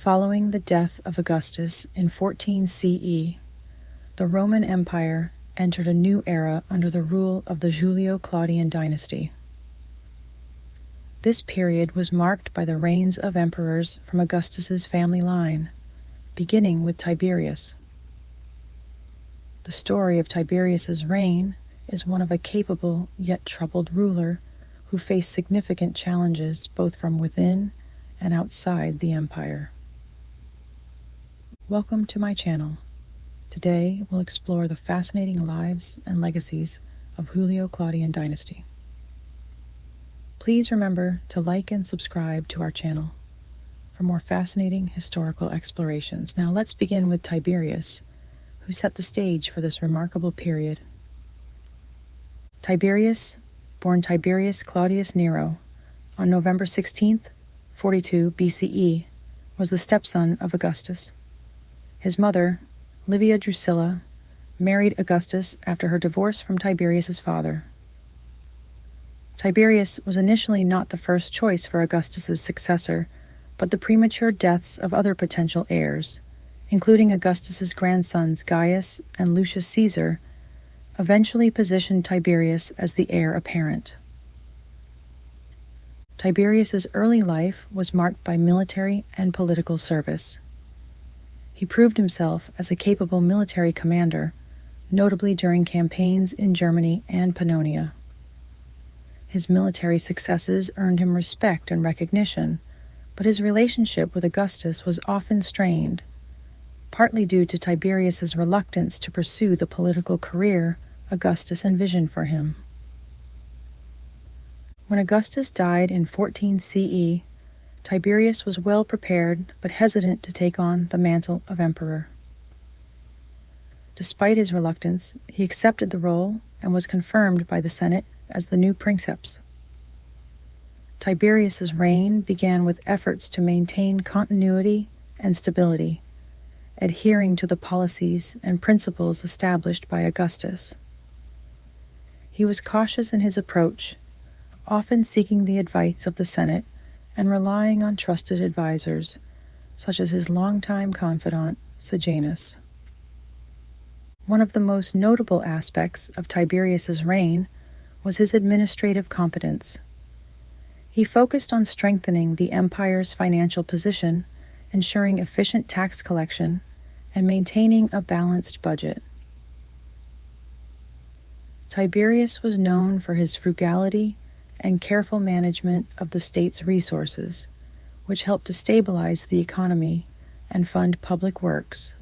Following the death of Augustus in 14 CE, the Roman Empire entered a new era under the rule of the Julio Claudian Dynasty. This period was marked by the reigns of emperors from Augustus's family line, beginning with Tiberius. The story of Tiberius's reign is one of a capable yet troubled ruler who faced significant challenges both from within and outside the empire. Welcome to my channel. Today we'll explore the fascinating lives and legacies of Julio Claudian Dynasty. Please remember to like and subscribe to our channel for more fascinating historical explorations. Now let's begin with Tiberius, who set the stage for this remarkable period. Tiberius, born Tiberius Claudius Nero, on November 16th, 42 BCE, was the stepson of Augustus. His mother, Livia Drusilla, married Augustus after her divorce from Tiberius's father. Tiberius was initially not the first choice for Augustus's successor, but the premature deaths of other potential heirs, including Augustus's grandsons Gaius and Lucius Caesar, eventually positioned Tiberius as the heir apparent. Tiberius's early life was marked by military and political service. He proved himself as a capable military commander, notably during campaigns in Germany and Pannonia. His military successes earned him respect and recognition, but his relationship with Augustus was often strained, partly due to Tiberius's reluctance to pursue the political career Augustus envisioned for him. When Augustus died in 14 CE, Tiberius was well prepared but hesitant to take on the mantle of emperor. Despite his reluctance, he accepted the role and was confirmed by the Senate as the new princeps. Tiberius's reign began with efforts to maintain continuity and stability, adhering to the policies and principles established by Augustus. He was cautious in his approach, often seeking the advice of the Senate and relying on trusted advisors, such as his longtime confidant, Sejanus. One of the most notable aspects of Tiberius's reign was his administrative competence. He focused on strengthening the empire's financial position, ensuring efficient tax collection, and maintaining a balanced budget. Tiberius was known for his frugality and careful management of the state's resources, which helped to stabilize the economy and fund public works.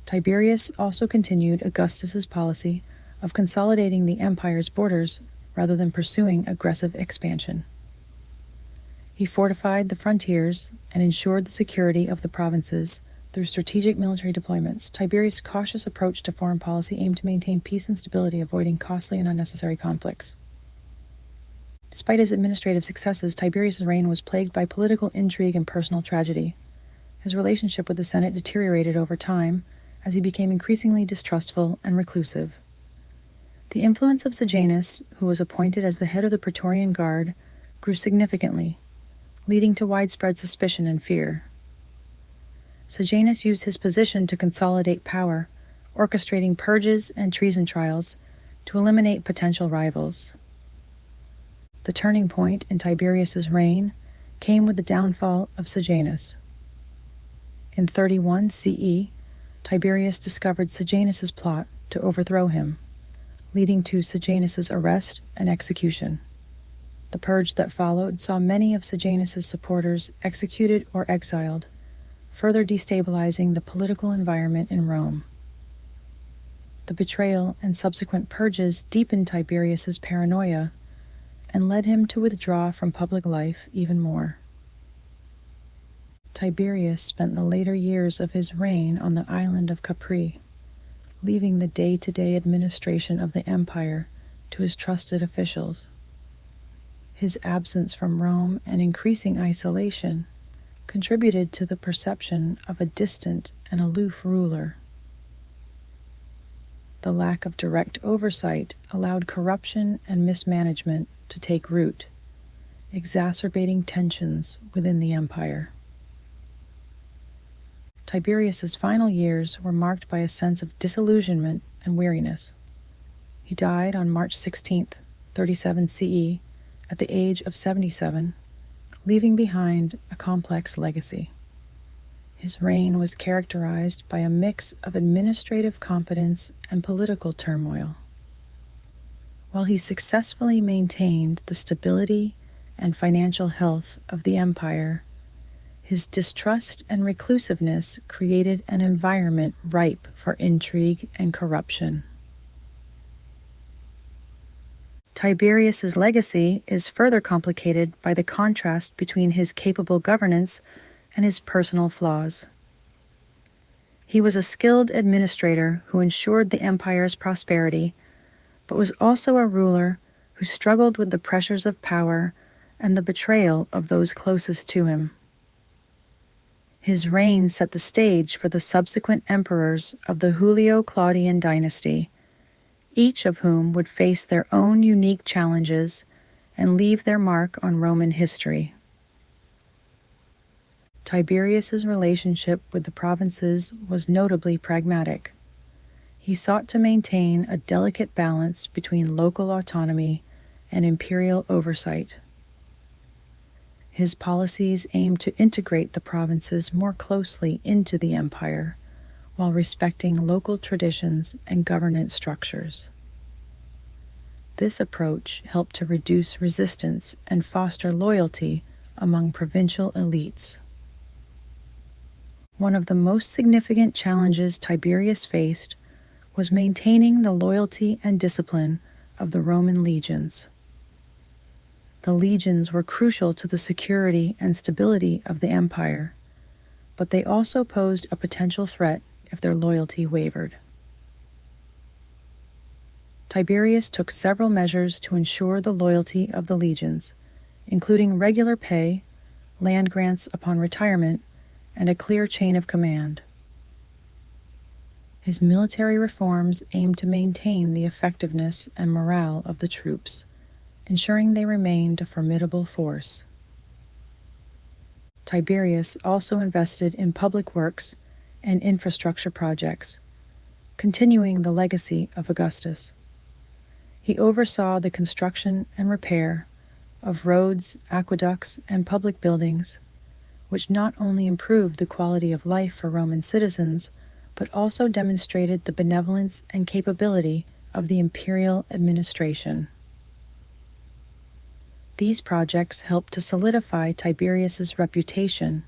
Tiberius also continued Augustus's policy of consolidating the empire's borders rather than pursuing aggressive expansion. He fortified the frontiers and ensured the security of the provinces through strategic military deployments. Tiberius' cautious approach to foreign policy aimed to maintain peace and stability, avoiding costly and unnecessary conflicts. Despite his administrative successes, Tiberius' reign was plagued by political intrigue and personal tragedy. His relationship with the Senate deteriorated over time as he became increasingly distrustful and reclusive. The influence of Sejanus, who was appointed as the head of the Praetorian Guard, grew significantly, leading to widespread suspicion and fear. Sejanus used his position to consolidate power, orchestrating purges and treason trials to eliminate potential rivals. The turning point in Tiberius's reign came with the downfall of Sejanus. In 31 CE, Tiberius discovered Sejanus's plot to overthrow him, leading to Sejanus's arrest and execution. The purge that followed saw many of Sejanus's supporters executed or exiled, further destabilizing the political environment in Rome. The betrayal and subsequent purges deepened Tiberius's paranoia and led him to withdraw from public life even more. Tiberius spent the later years of his reign on the island of Capri, leaving the day-to-day administration of the empire to his trusted officials. His absence from Rome and increasing isolation contributed to the perception of a distant and aloof ruler. The lack of direct oversight allowed corruption and mismanagement to take root, exacerbating tensions within the empire. Tiberius's final years were marked by a sense of disillusionment and weariness. He died on March 16th, 37 CE, at the age of 77, leaving behind a complex legacy. His reign was characterized by a mix of administrative competence and political turmoil. While he successfully maintained the stability and financial health of the empire, his distrust and reclusiveness created an environment ripe for intrigue and corruption. Tiberius's legacy is further complicated by the contrast between his capable governance and his personal flaws. He was a skilled administrator who ensured the empire's prosperity, but was also a ruler who struggled with the pressures of power and the betrayal of those closest to him. His reign set the stage for the subsequent emperors of the Julio Claudian Dynasty, each of whom would face their own unique challenges and leave their mark on Roman history. Tiberius's relationship with the provinces was notably pragmatic. He sought to maintain a delicate balance between local autonomy and imperial oversight. His policies aimed to integrate the provinces more closely into the empire, while respecting local traditions and governance structures. This approach helped to reduce resistance and foster loyalty among provincial elites. One of the most significant challenges Tiberius faced was maintaining the loyalty and discipline of the Roman legions. The legions were crucial to the security and stability of the empire, but they also posed a potential threat if their loyalty wavered. Tiberius took several measures to ensure the loyalty of the legions, including regular pay, land grants upon retirement, and a clear chain of command. His military reforms aimed to maintain the effectiveness and morale of the troops, ensuring they remained a formidable force. Tiberius also invested in public works and infrastructure projects, continuing the legacy of Augustus. He oversaw the construction and repair of roads, aqueducts, and public buildings, which not only improved the quality of life for Roman citizens, but also demonstrated the benevolence and capability of the imperial administration. These projects helped to solidify Tiberius's reputation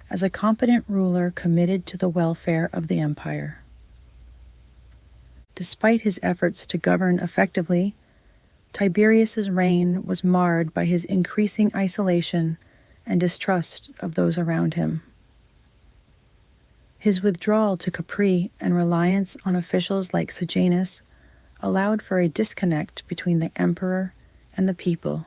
as a competent ruler committed to the welfare of the empire. Despite his efforts to govern effectively, Tiberius's reign was marred by his increasing isolation and distrust of those around him. His withdrawal to Capri and reliance on officials like Sejanus allowed for a disconnect between the emperor and the people.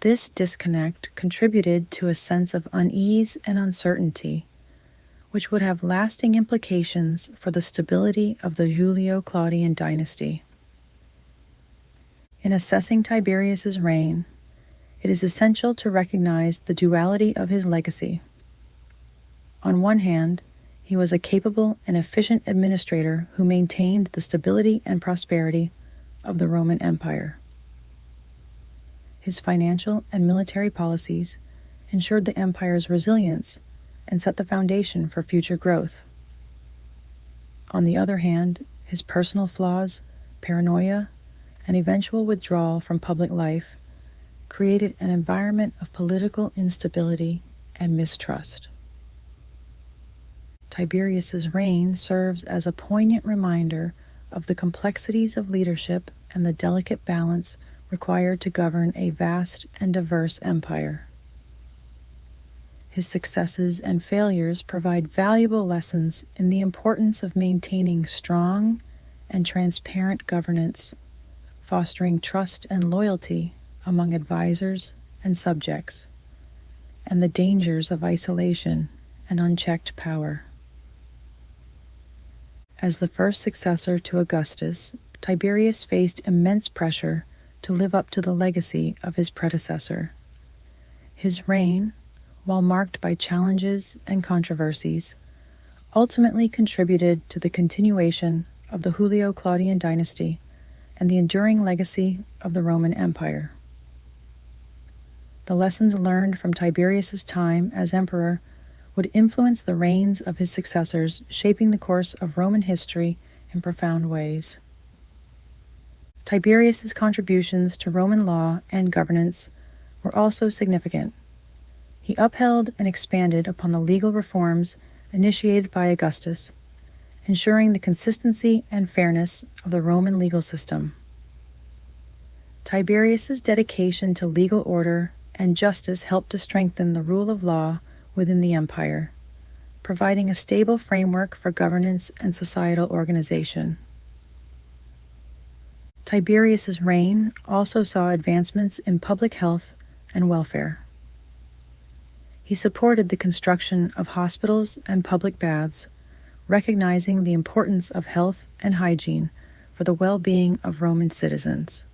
This disconnect contributed to a sense of unease and uncertainty, which would have lasting implications for the stability of the Julio Claudian Dynasty. In assessing Tiberius's reign, it is essential to recognize the duality of his legacy. On one hand, he was a capable and efficient administrator who maintained the stability and prosperity of the Roman Empire. His financial and military policies ensured the empire's resilience and set the foundation for future growth. On the other hand, his personal flaws, paranoia, and eventual withdrawal from public life created an environment of political instability and mistrust. Tiberius's reign serves as a poignant reminder of the complexities of leadership and the delicate balance required to govern a vast and diverse empire. His successes and failures provide valuable lessons in the importance of maintaining strong and transparent governance, fostering trust and loyalty among advisors and subjects, and the dangers of isolation and unchecked power. As the first successor to Augustus, Tiberius faced immense pressure to live up to the legacy of his predecessor. His reign, while marked by challenges and controversies, ultimately contributed to the continuation of the Julio Claudian Dynasty and the enduring legacy of the Roman Empire. The lessons learned from Tiberius's time as emperor would influence the reigns of his successors, shaping the course of Roman history in profound ways. Tiberius's contributions to Roman law and governance were also significant. He upheld and expanded upon the legal reforms initiated by Augustus, ensuring the consistency and fairness of the Roman legal system. Tiberius's dedication to legal order and justice helped to strengthen the rule of law within the empire, providing a stable framework for governance and societal organization. Tiberius's reign also saw advancements in public health and welfare. He supported the construction of hospitals and public baths, recognizing the importance of health and hygiene for the well-being of Roman citizens.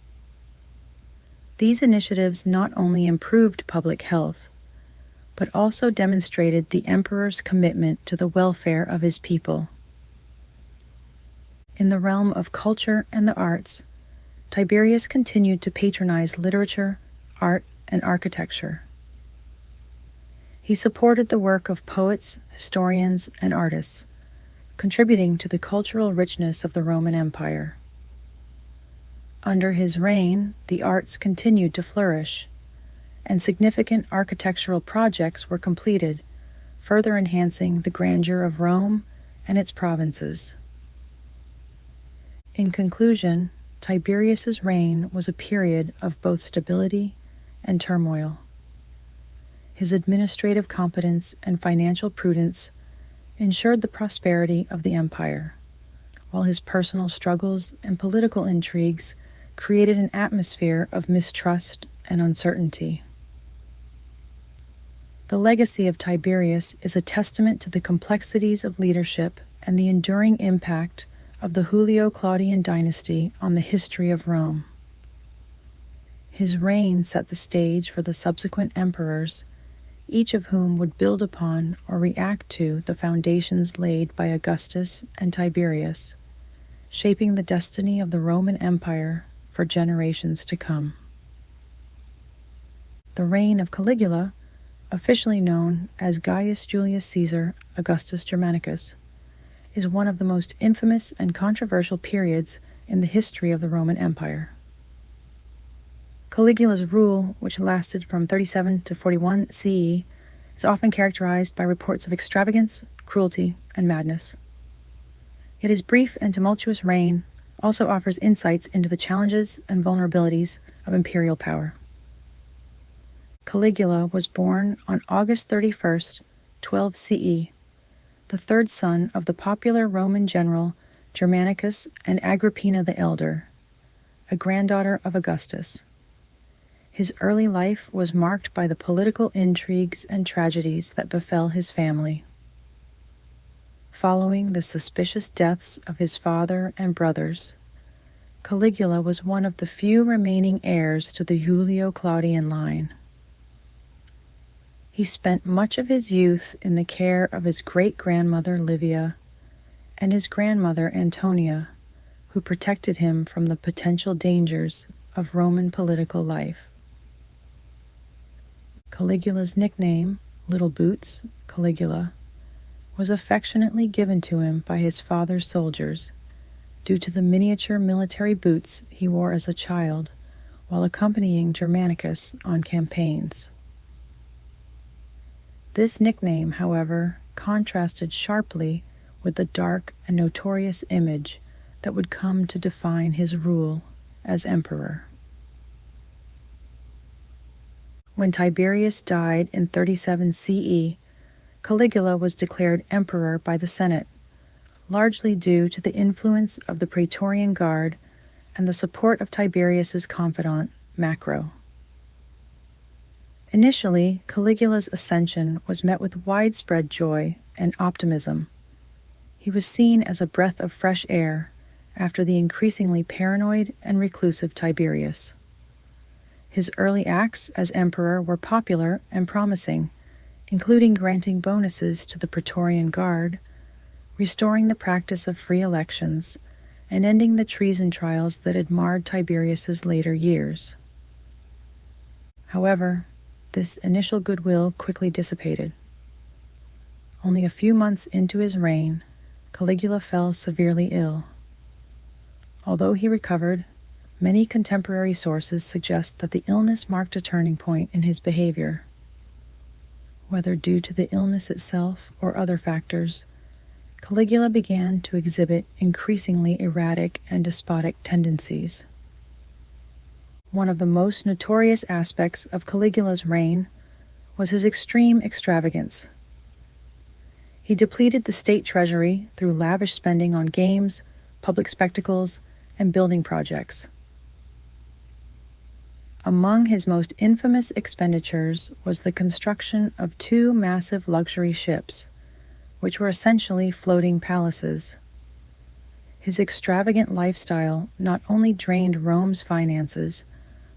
These initiatives not only improved public health, but also demonstrated the emperor's commitment to the welfare of his people. In the realm of culture and the arts, Tiberius continued to patronize literature, art, and architecture. He supported the work of poets, historians, and artists, contributing to the cultural richness of the Roman Empire. Under his reign, the arts continued to flourish, and significant architectural projects were completed, further enhancing the grandeur of Rome and its provinces. In conclusion, Tiberius's reign was a period of both stability and turmoil. His administrative competence and financial prudence ensured the prosperity of the empire, while his personal struggles and political intrigues created an atmosphere of mistrust and uncertainty. The legacy of Tiberius is a testament to the complexities of leadership and the enduring impact of the Julio Claudian Dynasty on the history of Rome. His reign set the stage for the subsequent emperors, each of whom would build upon or react to the foundations laid by Augustus and Tiberius, shaping the destiny of the Roman Empire for generations to come. The reign of Caligula, officially known as Gaius Julius Caesar Augustus Germanicus, is one of the most infamous and controversial periods in the history of the Roman Empire. Caligula's rule, which lasted from 37 to 41 CE, is often characterized by reports of extravagance, cruelty, and madness. Yet his brief and tumultuous reign also offers insights into the challenges and vulnerabilities of imperial power. Caligula was born on August 31st, 12 CE, the third son of the popular Roman general Germanicus and Agrippina the Elder, a granddaughter of Augustus. His early life was marked by the political intrigues and tragedies that befell his family. Following the suspicious deaths of his father and brothers, Caligula was one of the few remaining heirs to the Julio Claudian line. He spent much of his youth in the care of his great-grandmother Livia and his grandmother Antonia, who protected him from the potential dangers of Roman political life. Caligula's nickname, Little Boots, Caligula, was affectionately given to him by his father's soldiers due to the miniature military boots he wore as a child while accompanying Germanicus on campaigns. This nickname, however, contrasted sharply with the dark and notorious image that would come to define his rule as emperor. When Tiberius died in 37 CE, Caligula was declared emperor by the Senate, largely due to the influence of the Praetorian Guard and the support of Tiberius's confidant, Macro. Initially, Caligula's ascension was met with widespread joy and optimism. He was seen as a breath of fresh air after the increasingly paranoid and reclusive Tiberius. His early acts as emperor were popular and promising, including granting bonuses to the Praetorian Guard, restoring the practice of free elections, and ending the treason trials that had marred Tiberius's later years. However, this initial goodwill quickly dissipated. Only a few months into his reign, Caligula fell severely ill. Although he recovered, many contemporary sources suggest that the illness marked a turning point in his behavior. Whether due to the illness itself or other factors, Caligula began to exhibit increasingly erratic and despotic tendencies. One of the most notorious aspects of Caligula's reign was his extreme extravagance. He depleted the state treasury through lavish spending on games, public spectacles, and building projects. Among his most infamous expenditures was the construction of 2 massive luxury ships, which were essentially floating palaces. His extravagant lifestyle not only drained Rome's finances,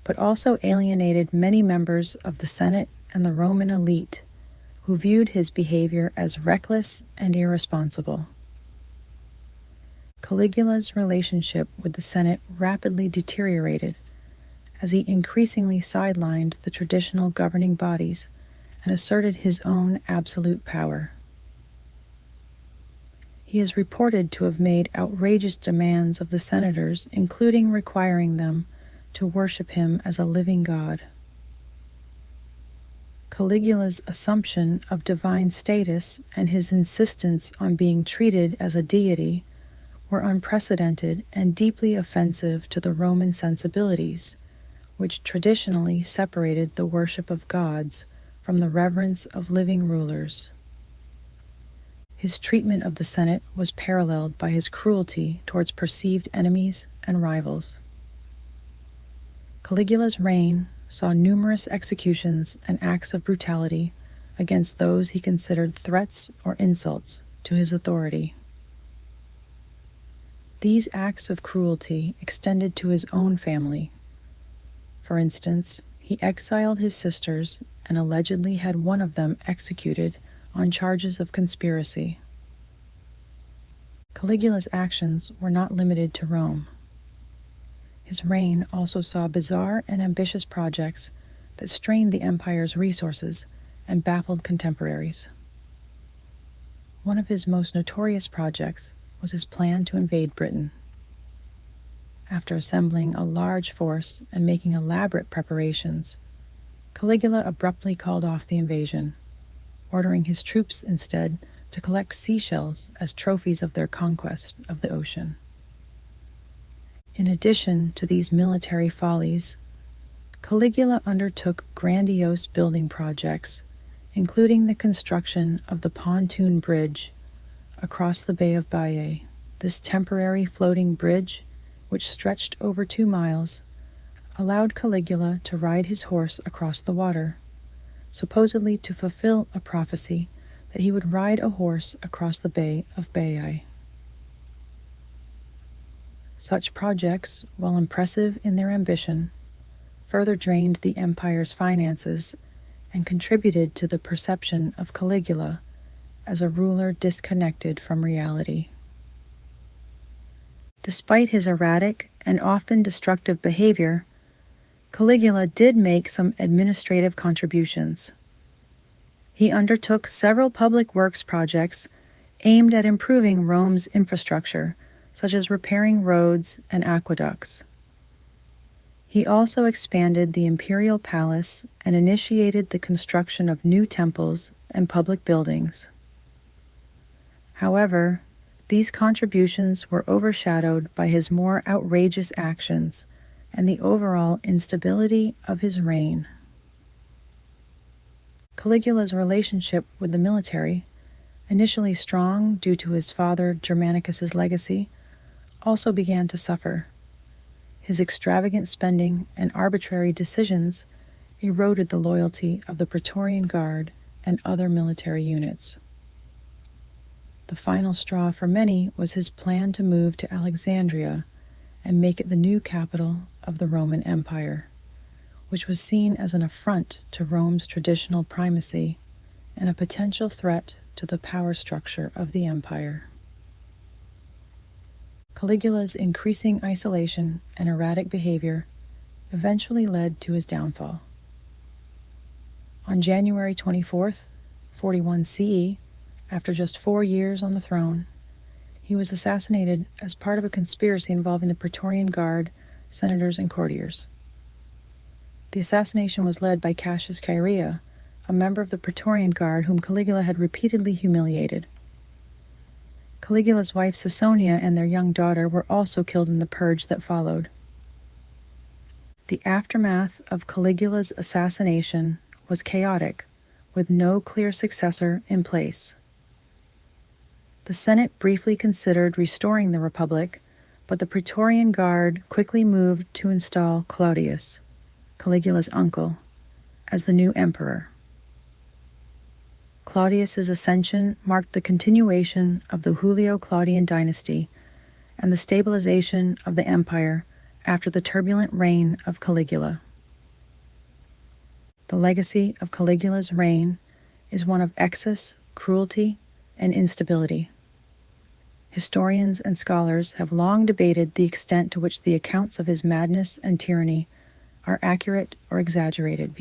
but also alienated many members of the Senate and the Roman elite, who viewed his behavior as reckless and irresponsible. Caligula's relationship with the Senate rapidly deteriorated as he increasingly sidelined the traditional governing bodies and asserted his own absolute power. He is reported to have made outrageous demands of the senators, including requiring them to worship him as a living god. Caligula's assumption of divine status and his insistence on being treated as a deity were unprecedented and deeply offensive to the Roman sensibilities, which traditionally separated the worship of gods from the reverence of living rulers. His treatment of the Senate was paralleled by his cruelty towards perceived enemies and rivals. Caligula's reign saw numerous executions and acts of brutality against those he considered threats or insults to his authority. These acts of cruelty extended to his own family. For instance, he exiled his sisters and allegedly had one of them executed on charges of conspiracy. Caligula's actions were not limited to Rome. His reign also saw bizarre and ambitious projects that strained the empire's resources and baffled contemporaries. One of his most notorious projects was his plan to invade Britain. After assembling a large force and making elaborate preparations, Caligula abruptly called off the invasion, ordering his troops instead to collect seashells as trophies of their conquest of the ocean. In addition to these military follies, Caligula undertook grandiose building projects, including the construction of the pontoon bridge across the Bay of Baiae. This temporary floating bridge, which stretched over 2 miles, allowed Caligula to ride his horse across the water, supposedly to fulfill a prophecy that he would ride a horse across the Bay of Baiae. Such projects, while impressive in their ambition, further drained the empire's finances and contributed to the perception of Caligula as a ruler disconnected from reality. Despite his erratic and often destructive behavior, Caligula did make some administrative contributions. He undertook several public works projects aimed at improving Rome's infrastructure, such as repairing roads and aqueducts. He also expanded the imperial palace and initiated the construction of new temples and public buildings. However, these contributions were overshadowed by his more outrageous actions and the overall instability of his reign. Caligula's relationship with the military, initially strong due to his father Germanicus's legacy, also began to suffer. His extravagant spending and arbitrary decisions eroded the loyalty of the Praetorian Guard and other military units. The final straw for many was his plan to move to Alexandria and make it the new capital of the Roman Empire, which was seen as an affront to Rome's traditional primacy and a potential threat to the power structure of the empire. Caligula's increasing isolation and erratic behavior eventually led to his downfall. On January 24th, 41 CE, after just 4 years on the throne, he was assassinated as part of a conspiracy involving the Praetorian Guard, senators, and courtiers. The assassination was led by Cassius Chaerea, a member of the Praetorian Guard whom Caligula had repeatedly humiliated. Caligula's wife Caesonia and their young daughter were also killed in the purge that followed. The aftermath of Caligula's assassination was chaotic, with no clear successor in place. The Senate briefly considered restoring the Republic, but the Praetorian Guard quickly moved to install Claudius, Caligula's uncle, as the new emperor. Claudius's ascension marked the continuation of the Julio Claudian Dynasty and the stabilization of the empire after the turbulent reign of Caligula. The legacy of Caligula's reign is one of excess, cruelty, and instability. Historians and scholars have long debated the extent to which the accounts of his madness and tyranny are accurate or exaggerated.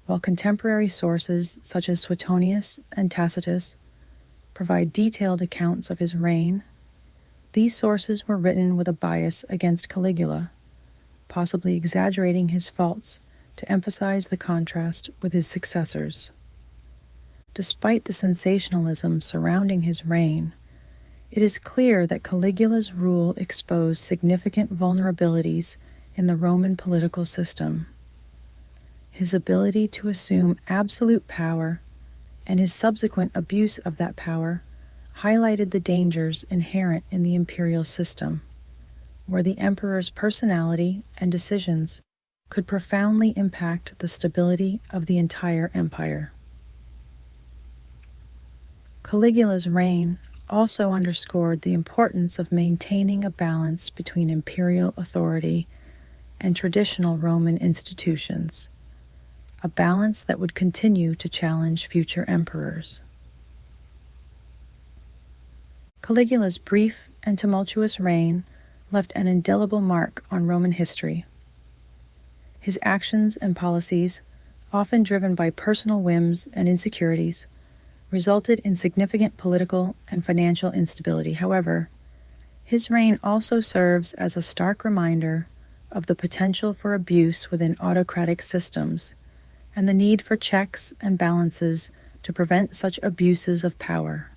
While contemporary sources such as Suetonius and Tacitus provide detailed accounts of his reign, these sources were written with a bias against Caligula, possibly exaggerating his faults to emphasize the contrast with his successors. Despite the sensationalism surrounding his reign, it is clear that Caligula's rule exposed significant vulnerabilities in the Roman political system. His ability to assume absolute power and his subsequent abuse of that power highlighted the dangers inherent in the imperial system, where the emperor's personality and decisions could profoundly impact the stability of the entire empire. Caligula's reign also underscored the importance of maintaining a balance between imperial authority and traditional Roman institutions, a balance that would continue to challenge future emperors. Caligula's brief and tumultuous reign left an indelible mark on Roman history. His actions and policies, often driven by personal whims and insecurities, resulted in significant political and financial instability. However, his reign also serves as a stark reminder of the potential for abuse within autocratic systems and the need for checks and balances to prevent such abuses of power.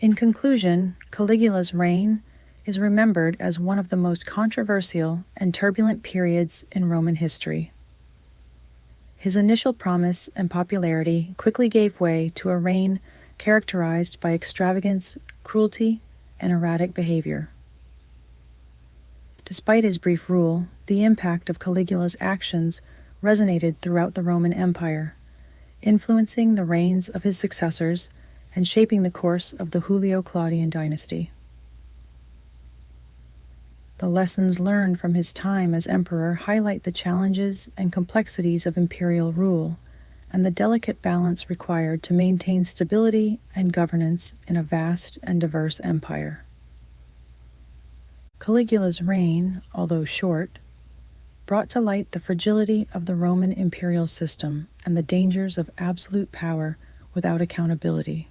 In conclusion, Caligula's reign is remembered as one of the most controversial and turbulent periods in Roman history. His initial promise and popularity quickly gave way to a reign characterized by extravagance, cruelty, and erratic behavior. Despite his brief rule, the impact of Caligula's actions resonated throughout the Roman Empire, influencing the reigns of his successors and shaping the course of the Julio Claudian Dynasty. The lessons learned from his time as emperor highlight the challenges and complexities of imperial rule and the delicate balance required to maintain stability and governance in a vast and diverse empire. Caligula's reign, although short, brought to light the fragility of the Roman imperial system and the dangers of absolute power without accountability.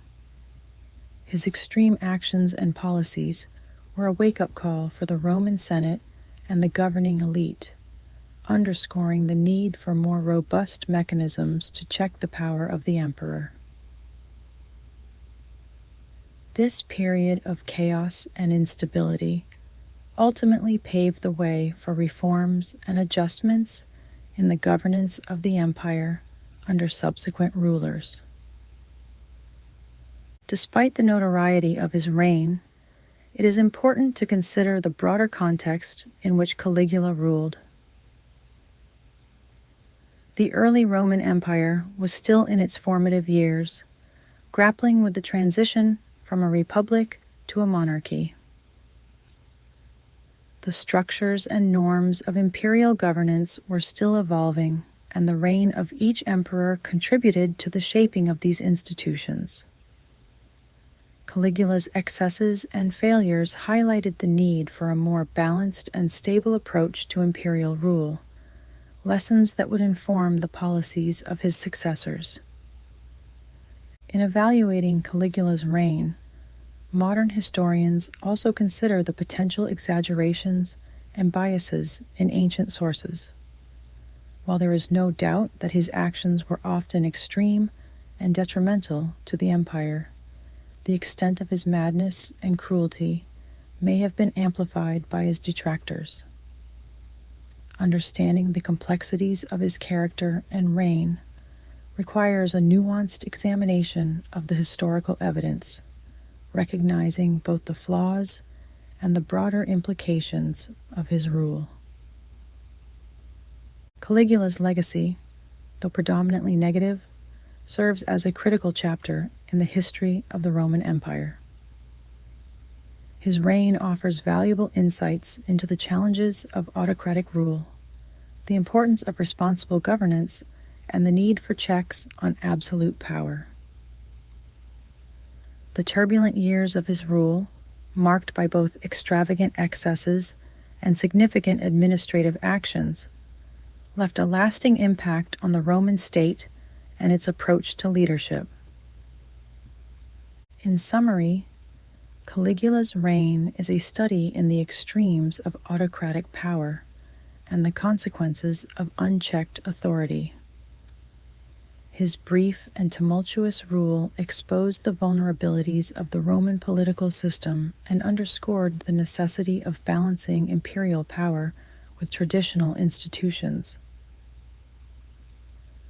His extreme actions and policies were a wake-up call for the Roman Senate and the governing elite, underscoring the need for more robust mechanisms to check the power of the emperor. This period of chaos and instability ultimately paved the way for reforms and adjustments in the governance of the empire under subsequent rulers. Despite the notoriety of his reign, it is important to consider the broader context in which Caligula ruled. The early Roman Empire was still in its formative years, grappling with the transition from a republic to a monarchy. The structures and norms of imperial governance were still evolving and the reign of each emperor contributed to the shaping of these institutions. Caligula's excesses and failures highlighted the need for a more balanced and stable approach to imperial rule, lessons that would inform the policies of his successors. In evaluating Caligula's reign, modern historians also consider the potential exaggerations and biases in ancient sources. While there is no doubt that his actions were often extreme and detrimental to the empire, the extent of his madness and cruelty may have been amplified by his detractors. Understanding the complexities of his character and reign requires a nuanced examination of the historical evidence, recognizing both the flaws and the broader implications of his rule. Caligula's legacy, though predominantly negative, serves as a critical chapter in the history of the Roman Empire. His reign offers valuable insights into the challenges of autocratic rule, the importance of responsible governance, and the need for checks on absolute power. The turbulent years of his rule, marked by both extravagant excesses and significant administrative actions, left a lasting impact on the Roman state and its approach to leadership. In summary, Caligula's reign is a study in the extremes of autocratic power and the consequences of unchecked authority. His brief and tumultuous rule exposed the vulnerabilities of the Roman political system and underscored the necessity of balancing imperial power with traditional institutions.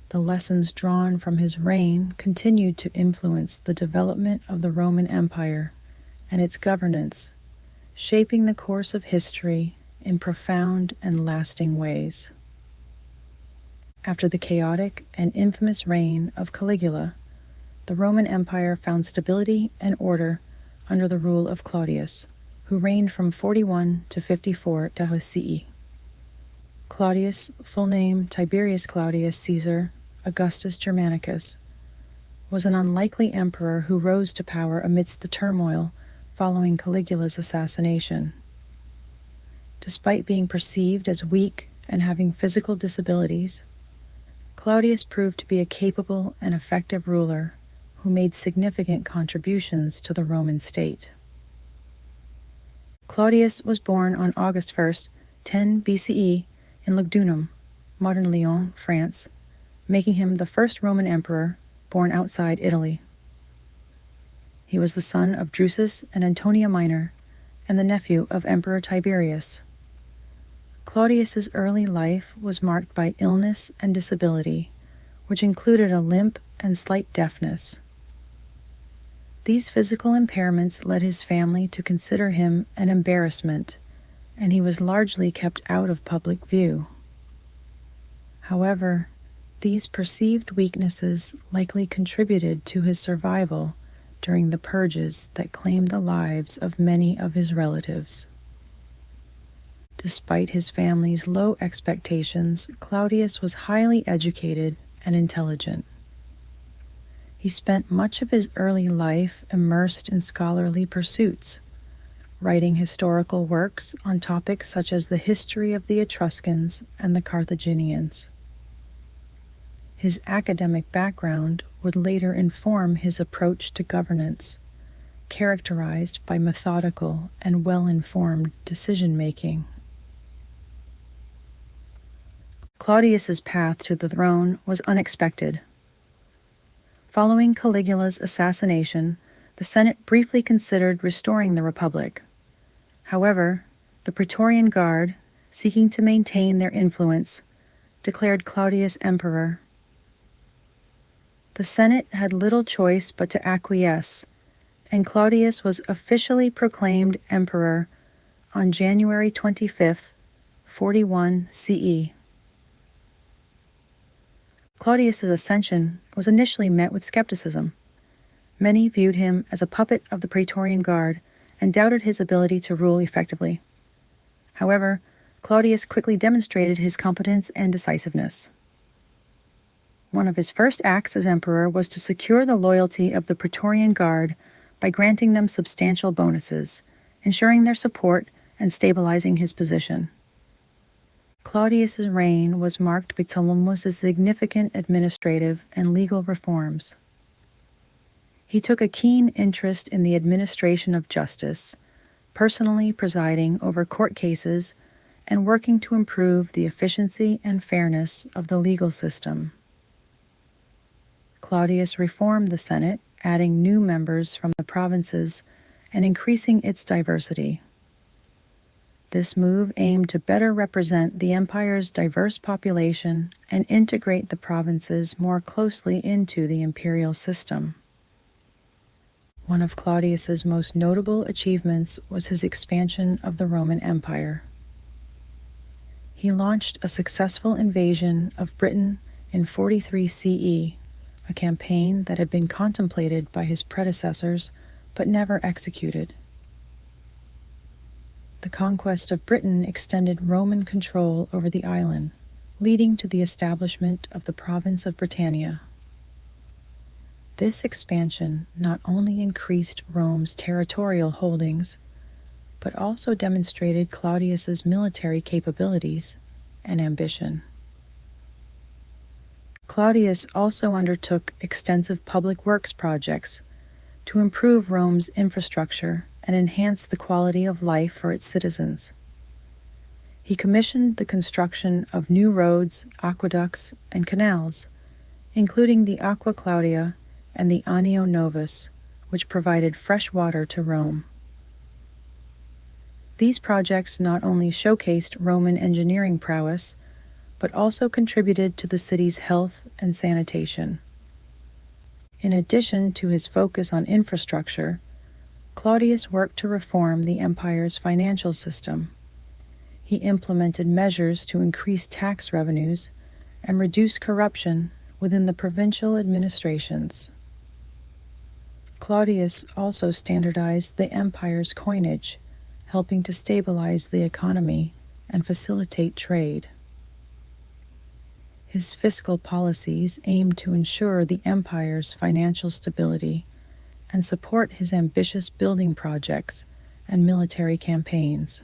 The lessons drawn from his reign continued to influence the development of the Roman Empire and its governance, shaping the course of history in profound and lasting ways. After the chaotic and infamous reign of Caligula, the Roman Empire found stability and order under the rule of Claudius, who reigned from 41 to 54 CE. Claudius, full name Tiberius Claudius Caesar Augustus Germanicus, was an unlikely emperor who rose to power amidst the turmoil following Caligula's assassination. Despite being perceived as weak and having physical disabilities, Claudius proved to be a capable and effective ruler who made significant contributions to the Roman state. Claudius was born on August 1st, 10 BCE in Lugdunum, modern Lyon, France, making him the first Roman emperor born outside Italy. He was the son of Drusus and Antonia Minor, and the nephew of Emperor Tiberius. Claudius's early life was marked by illness and disability, which included a limp and slight deafness. These physical impairments led his family to consider him an embarrassment, and he was largely kept out of public view. However, these perceived weaknesses likely contributed to his survival during the purges that claimed the lives of many of his relatives. Despite his family's low expectations, Claudius was highly educated and intelligent. He spent much of his early life immersed in scholarly pursuits, writing historical works on topics such as the history of the Etruscans and the Carthaginians. His academic background would later inform his approach to governance, characterized by methodical and well-informed decision-making. Claudius's path to the throne was unexpected. Following Caligula's assassination, the Senate briefly considered restoring the Republic. However, the Praetorian Guard, seeking to maintain their influence, declared Claudius emperor. The Senate had little choice but to acquiesce, and Claudius was officially proclaimed emperor on January 25, 41 CE. Claudius's ascension was initially met with skepticism. Many viewed him as a puppet of the Praetorian Guard and doubted his ability to rule effectively. However, Claudius quickly demonstrated his competence and decisiveness. One of his first acts as emperor was to secure the loyalty of the Praetorian Guard by granting them substantial bonuses, ensuring their support and stabilizing his position. Claudius's reign was marked by some significant administrative and legal reforms. He took a keen interest in the administration of justice, personally presiding over court cases and working to improve the efficiency and fairness of the legal system. Claudius reformed the Senate, adding new members from the provinces and increasing its diversity. This move aimed to better represent the empire's diverse population and integrate the provinces more closely into the imperial system. One of Claudius's most notable achievements was his expansion of the Roman Empire. He launched a successful invasion of Britain in 43 CE, a campaign that had been contemplated by his predecessors but never executed. The conquest of Britain extended Roman control over the island, leading to the establishment of the province of Britannia. This expansion not only increased Rome's territorial holdings, but also demonstrated Claudius's military capabilities and ambition. Claudius also undertook extensive public works projects to improve Rome's infrastructure and enhance the quality of life for its citizens. He commissioned the construction of new roads, aqueducts, and canals, including the Aqua Claudia and the Anio Novus, which provided fresh water to Rome. These projects not only showcased Roman engineering prowess, but also contributed to the city's health and sanitation. In addition to his focus on infrastructure, Claudius worked to reform the empire's financial system. He implemented measures to increase tax revenues and reduce corruption within the provincial administrations. Claudius also standardized the empire's coinage, helping to stabilize the economy and facilitate trade. His fiscal policies aimed to ensure the empire's financial stability and support his ambitious building projects and military campaigns.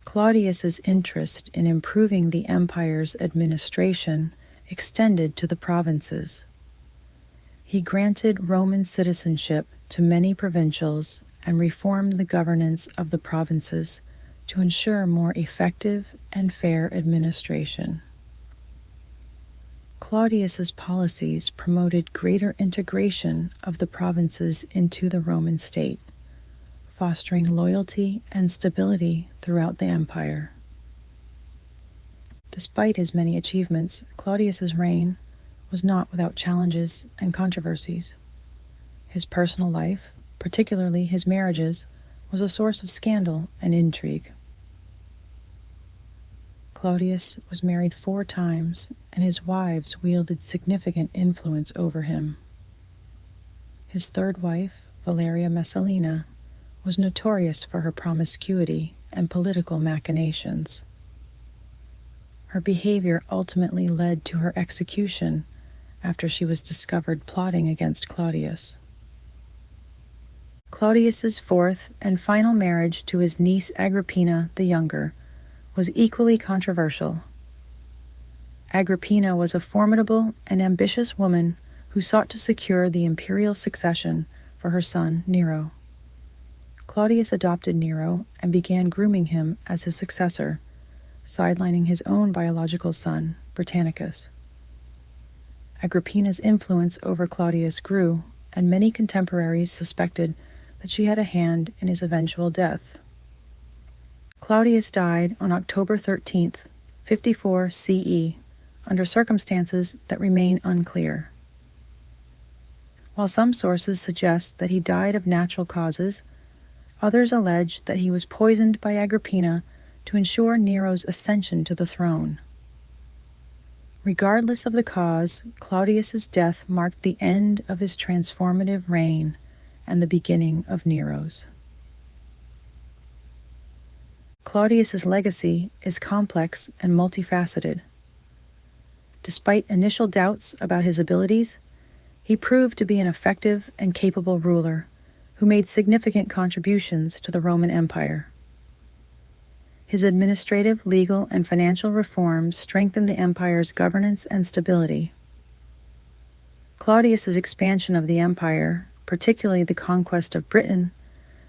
Claudius's interest in improving the empire's administration extended to the provinces. He granted Roman citizenship to many provincials and reformed the governance of the provinces to ensure more effective and fair administration. Claudius's policies promoted greater integration of the provinces into the Roman state, fostering loyalty and stability throughout the empire. Despite his many achievements, Claudius's reign was not without challenges and controversies. His personal life, particularly his marriages, was a source of scandal and intrigue. Claudius was married 4 times, and his wives wielded significant influence over him. His third wife, Valeria Messalina, was notorious for her promiscuity and political machinations. Her behavior ultimately led to her execution after she was discovered plotting against Claudius. Claudius's fourth and final marriage to his niece Agrippina the Younger was equally controversial. Agrippina was a formidable and ambitious woman who sought to secure the imperial succession for her son Nero. Claudius adopted Nero and began grooming him as his successor, sidelining his own biological son, Britannicus. Agrippina's influence over Claudius grew, and many contemporaries suspected that she had a hand in his eventual death. Claudius died on October 13th, 54 CE, under circumstances that remain unclear. While some sources suggest that he died of natural causes, others allege that he was poisoned by Agrippina to ensure Nero's ascension to the throne. Regardless of the cause, Claudius's death marked the end of his transformative reign and the beginning of Nero's. Claudius's legacy is complex and multifaceted. Despite initial doubts about his abilities, he proved to be an effective and capable ruler who made significant contributions to the Roman Empire. His administrative, legal, and financial reforms strengthened the empire's governance and stability. Claudius's expansion of the empire, particularly the conquest of Britain,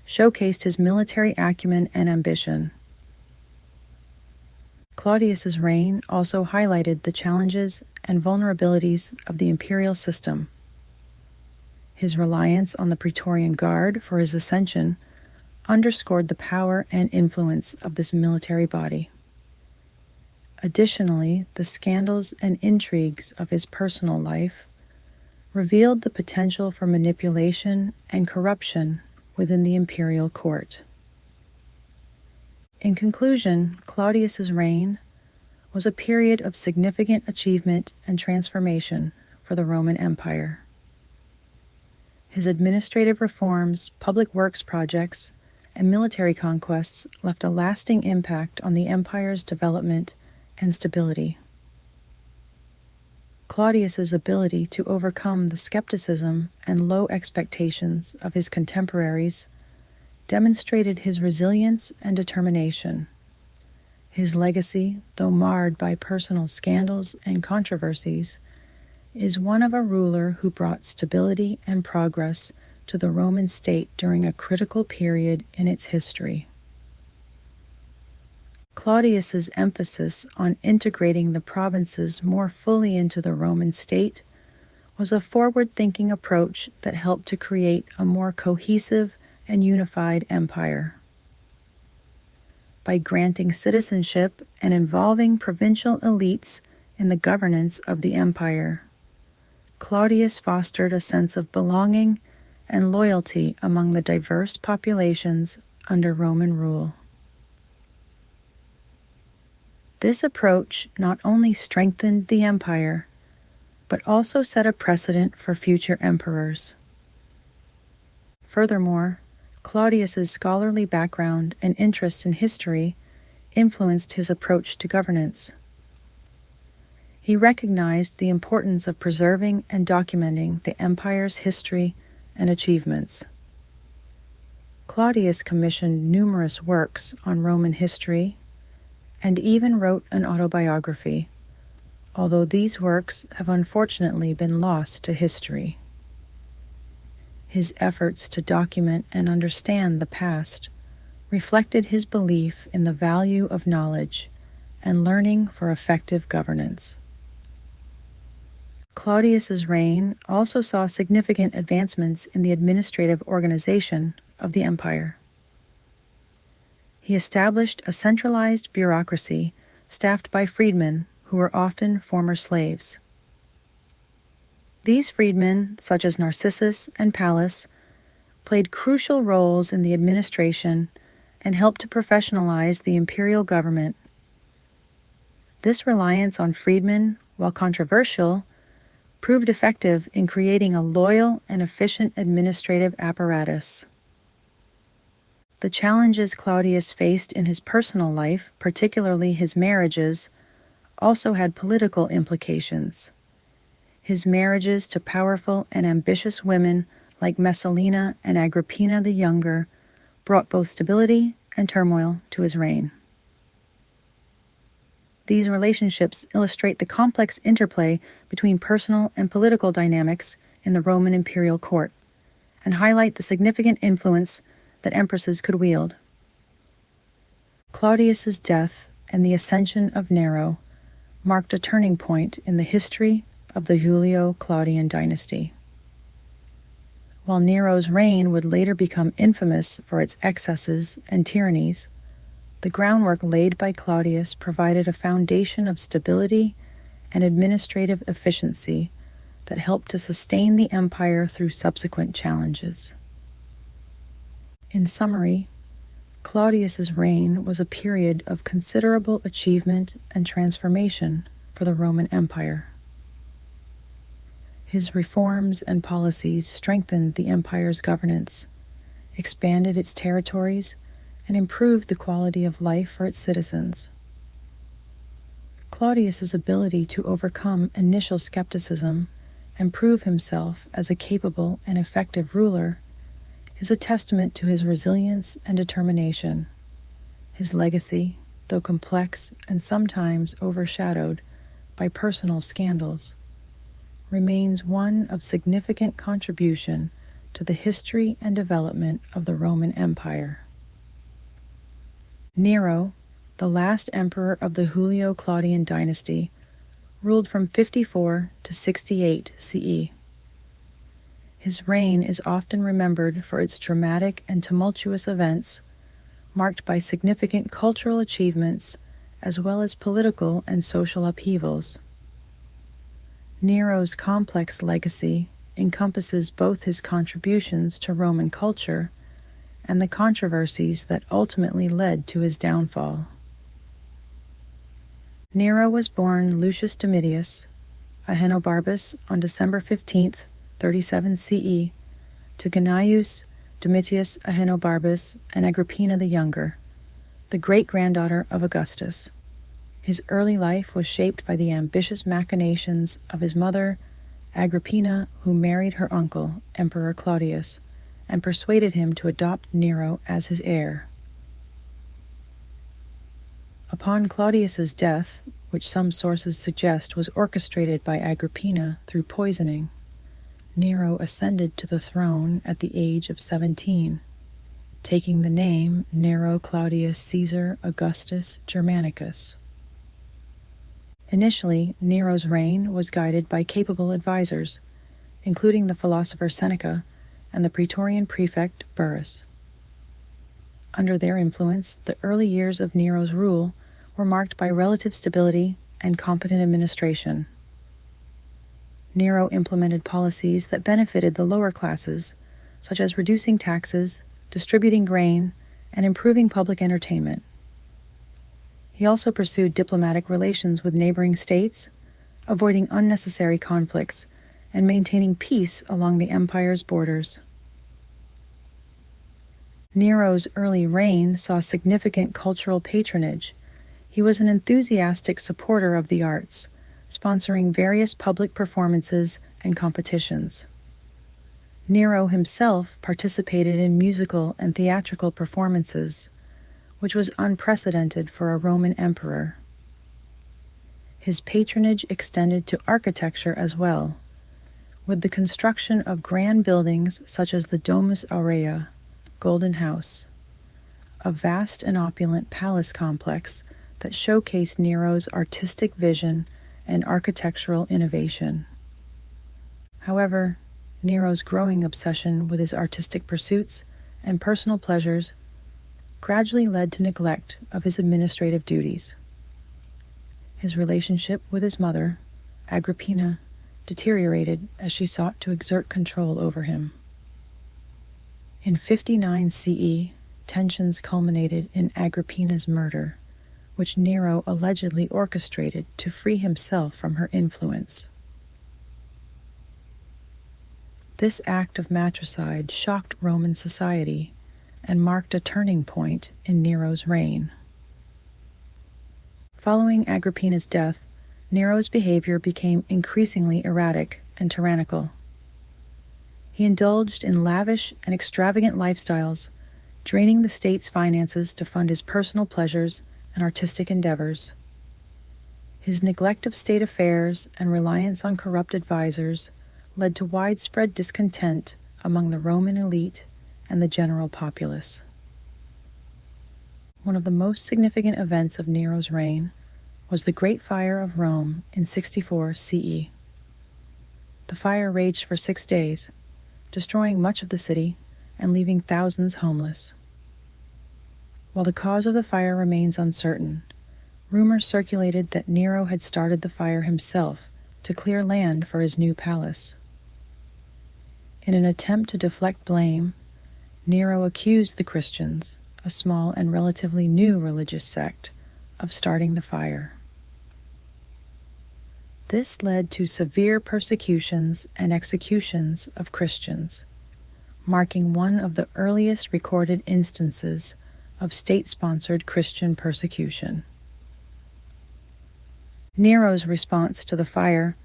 showcased his military acumen and ambition. Claudius's reign also highlighted the challenges and vulnerabilities of the imperial system. His reliance on the Praetorian Guard for his ascension underscored the power and influence of this military body. Additionally, the scandals and intrigues of his personal life revealed the potential for manipulation and corruption within the imperial court. In conclusion, Claudius's reign was a period of significant achievement and transformation for the Roman Empire. His administrative reforms, public works projects, and military conquests left a lasting impact on the empire's development and stability. Claudius's ability to overcome the skepticism and low expectations of his contemporaries demonstrated his resilience and determination. His legacy, though marred by personal scandals and controversies, is one of a ruler who brought stability and progress to the Roman state during a critical period in its history. Claudius's emphasis on integrating the provinces more fully into the Roman state was a forward-thinking approach that helped to create a more cohesive and unified empire. By granting citizenship and involving provincial elites in the governance of the empire, Claudius fostered a sense of belonging and loyalty among the diverse populations under Roman rule. This approach not only strengthened the empire, but also set a precedent for future emperors. Furthermore, Claudius's scholarly background and interest in history influenced his approach to governance. He recognized the importance of preserving and documenting the empire's history and achievements. Claudius commissioned numerous works on Roman history and even wrote an autobiography, although these works have unfortunately been lost to history. His efforts to document and understand the past reflected his belief in the value of knowledge and learning for effective governance. Claudius's reign also saw significant advancements in the administrative organization of the empire. He established a centralized bureaucracy staffed by freedmen who were often former slaves. These freedmen, such as Narcissus and Pallas, played crucial roles in the administration and helped to professionalize the imperial government. This reliance on freedmen, while controversial, proved effective in creating a loyal and efficient administrative apparatus. The challenges Claudius faced in his personal life, particularly his marriages, also had political implications. His marriages to powerful and ambitious women like Messalina and Agrippina the Younger brought both stability and turmoil to his reign. These relationships illustrate the complex interplay between personal and political dynamics in the Roman imperial court and highlight the significant influence that empresses could wield. Claudius's death and the ascension of Nero marked a turning point in the history of the Julio Claudian Dynasty. While Nero's reign would later become infamous for its excesses and tyrannies, the groundwork laid by Claudius provided a foundation of stability and administrative efficiency that helped to sustain the empire through subsequent challenges. In summary, Claudius's reign was a period of considerable achievement and transformation for the Roman Empire. His reforms and policies strengthened the empire's governance, expanded its territories, and improved the quality of life for its citizens. Claudius's ability to overcome initial skepticism and prove himself as a capable and effective ruler is a testament to his resilience and determination. His legacy, though complex and sometimes overshadowed by personal scandals, remains one of significant contribution to the history and development of the Roman Empire. Nero, the last emperor of the Julio Claudian Dynasty, ruled from 54 to 68 CE. His reign is often remembered for its dramatic and tumultuous events, marked by significant cultural achievements as well as political and social upheavals. Nero's complex legacy encompasses both his contributions to Roman culture and the controversies that ultimately led to his downfall. Nero was born Lucius Domitius, Ahenobarbus, on December 15, 37 CE, to Gnaeus Domitius Ahenobarbus and Agrippina the Younger, the great-granddaughter of Augustus. His early life was shaped by the ambitious machinations of his mother, Agrippina, who married her uncle, Emperor Claudius, and persuaded him to adopt Nero as his heir. Upon Claudius's death, which some sources suggest was orchestrated by Agrippina through poisoning, Nero ascended to the throne at the age of 17, taking the name Nero Claudius Caesar Augustus Germanicus. Initially, Nero's reign was guided by capable advisors, including the philosopher Seneca and the Praetorian prefect Burrus. Under their influence, the early years of Nero's rule were marked by relative stability and competent administration. Nero implemented policies that benefited the lower classes, such as reducing taxes, distributing grain, and improving public entertainment. He also pursued diplomatic relations with neighboring states, avoiding unnecessary conflicts and maintaining peace along the empire's borders. Nero's early reign saw significant cultural patronage. He was an enthusiastic supporter of the arts, sponsoring various public performances and competitions. Nero himself participated in musical and theatrical performances, which was unprecedented for a Roman emperor. His patronage extended to architecture as well, with the construction of grand buildings such as the Domus Aurea, Golden House, a vast and opulent palace complex that showcased Nero's artistic vision and architectural innovation. However, Nero's growing obsession with his artistic pursuits and personal pleasures gradually led to neglect of his administrative duties. His relationship with his mother, Agrippina, deteriorated as she sought to exert control over him. In 59 CE, tensions culminated in Agrippina's murder, which Nero allegedly orchestrated to free himself from her influence. This act of matricide shocked Roman society and marked a turning point in Nero's reign. Following Agrippina's death, Nero's behavior became increasingly erratic and tyrannical. He indulged in lavish and extravagant lifestyles, draining the state's finances to fund his personal pleasures and artistic endeavors. His neglect of state affairs and reliance on corrupt advisors led to widespread discontent among the Roman elite and the general populace. One of the most significant events of Nero's reign was the Great Fire of Rome in 64 CE. The fire raged for 6 days, destroying much of the city and leaving thousands homeless. While the cause of the fire remains uncertain, rumors circulated that Nero had started the fire himself to clear land for his new palace. In an attempt to deflect blame, Nero accused the Christians, a small and relatively new religious sect, of starting the fire. This led to severe persecutions and executions of Christians, marking one of the earliest recorded instances of state-sponsored Christian persecution. Nero's response to the fire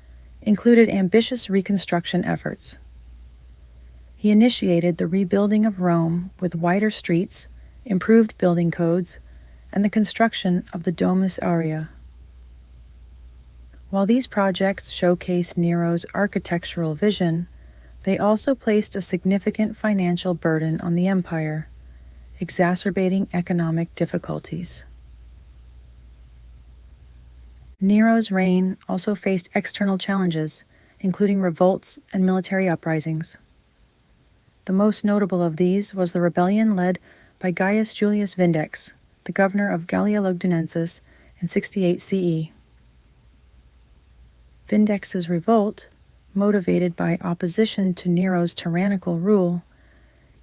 included ambitious reconstruction efforts. He initiated the rebuilding of Rome with wider streets, improved building codes, and the construction of the Domus Aurea. While these projects showcase Nero's architectural vision, they also placed a significant financial burden on the empire, exacerbating economic difficulties. Nero's reign also faced external challenges, including revolts and military uprisings. The most notable of these was the rebellion led by Gaius Julius Vindex, the governor of Gallia Lugdunensis, in 68 CE. Vindex's revolt, motivated by opposition to Nero's tyrannical rule,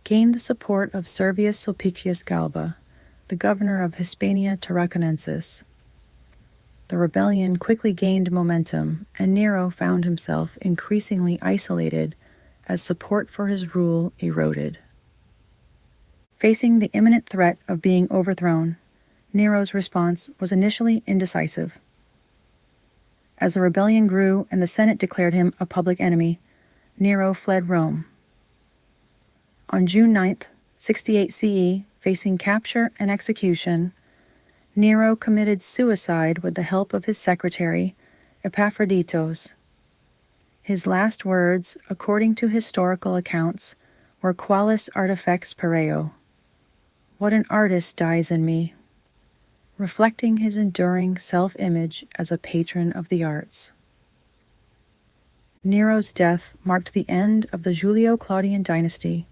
gained the support of Servius Sulpicius Galba, the governor of Hispania Tarraconensis. The rebellion quickly gained momentum, and Nero found himself increasingly isolated as support for his rule eroded. Facing the imminent threat of being overthrown, Nero's response was initially indecisive. As the rebellion grew and the Senate declared him a public enemy, Nero fled Rome. On June 9, 68 CE, facing capture and execution, Nero committed suicide with the help of his secretary, Epaphroditos. His last words, according to historical accounts, were "Qualis artifex pareo," "What an artist dies in me," reflecting his enduring self-image as a patron of the arts. Nero's death marked the end of the Julio Claudian Dynasty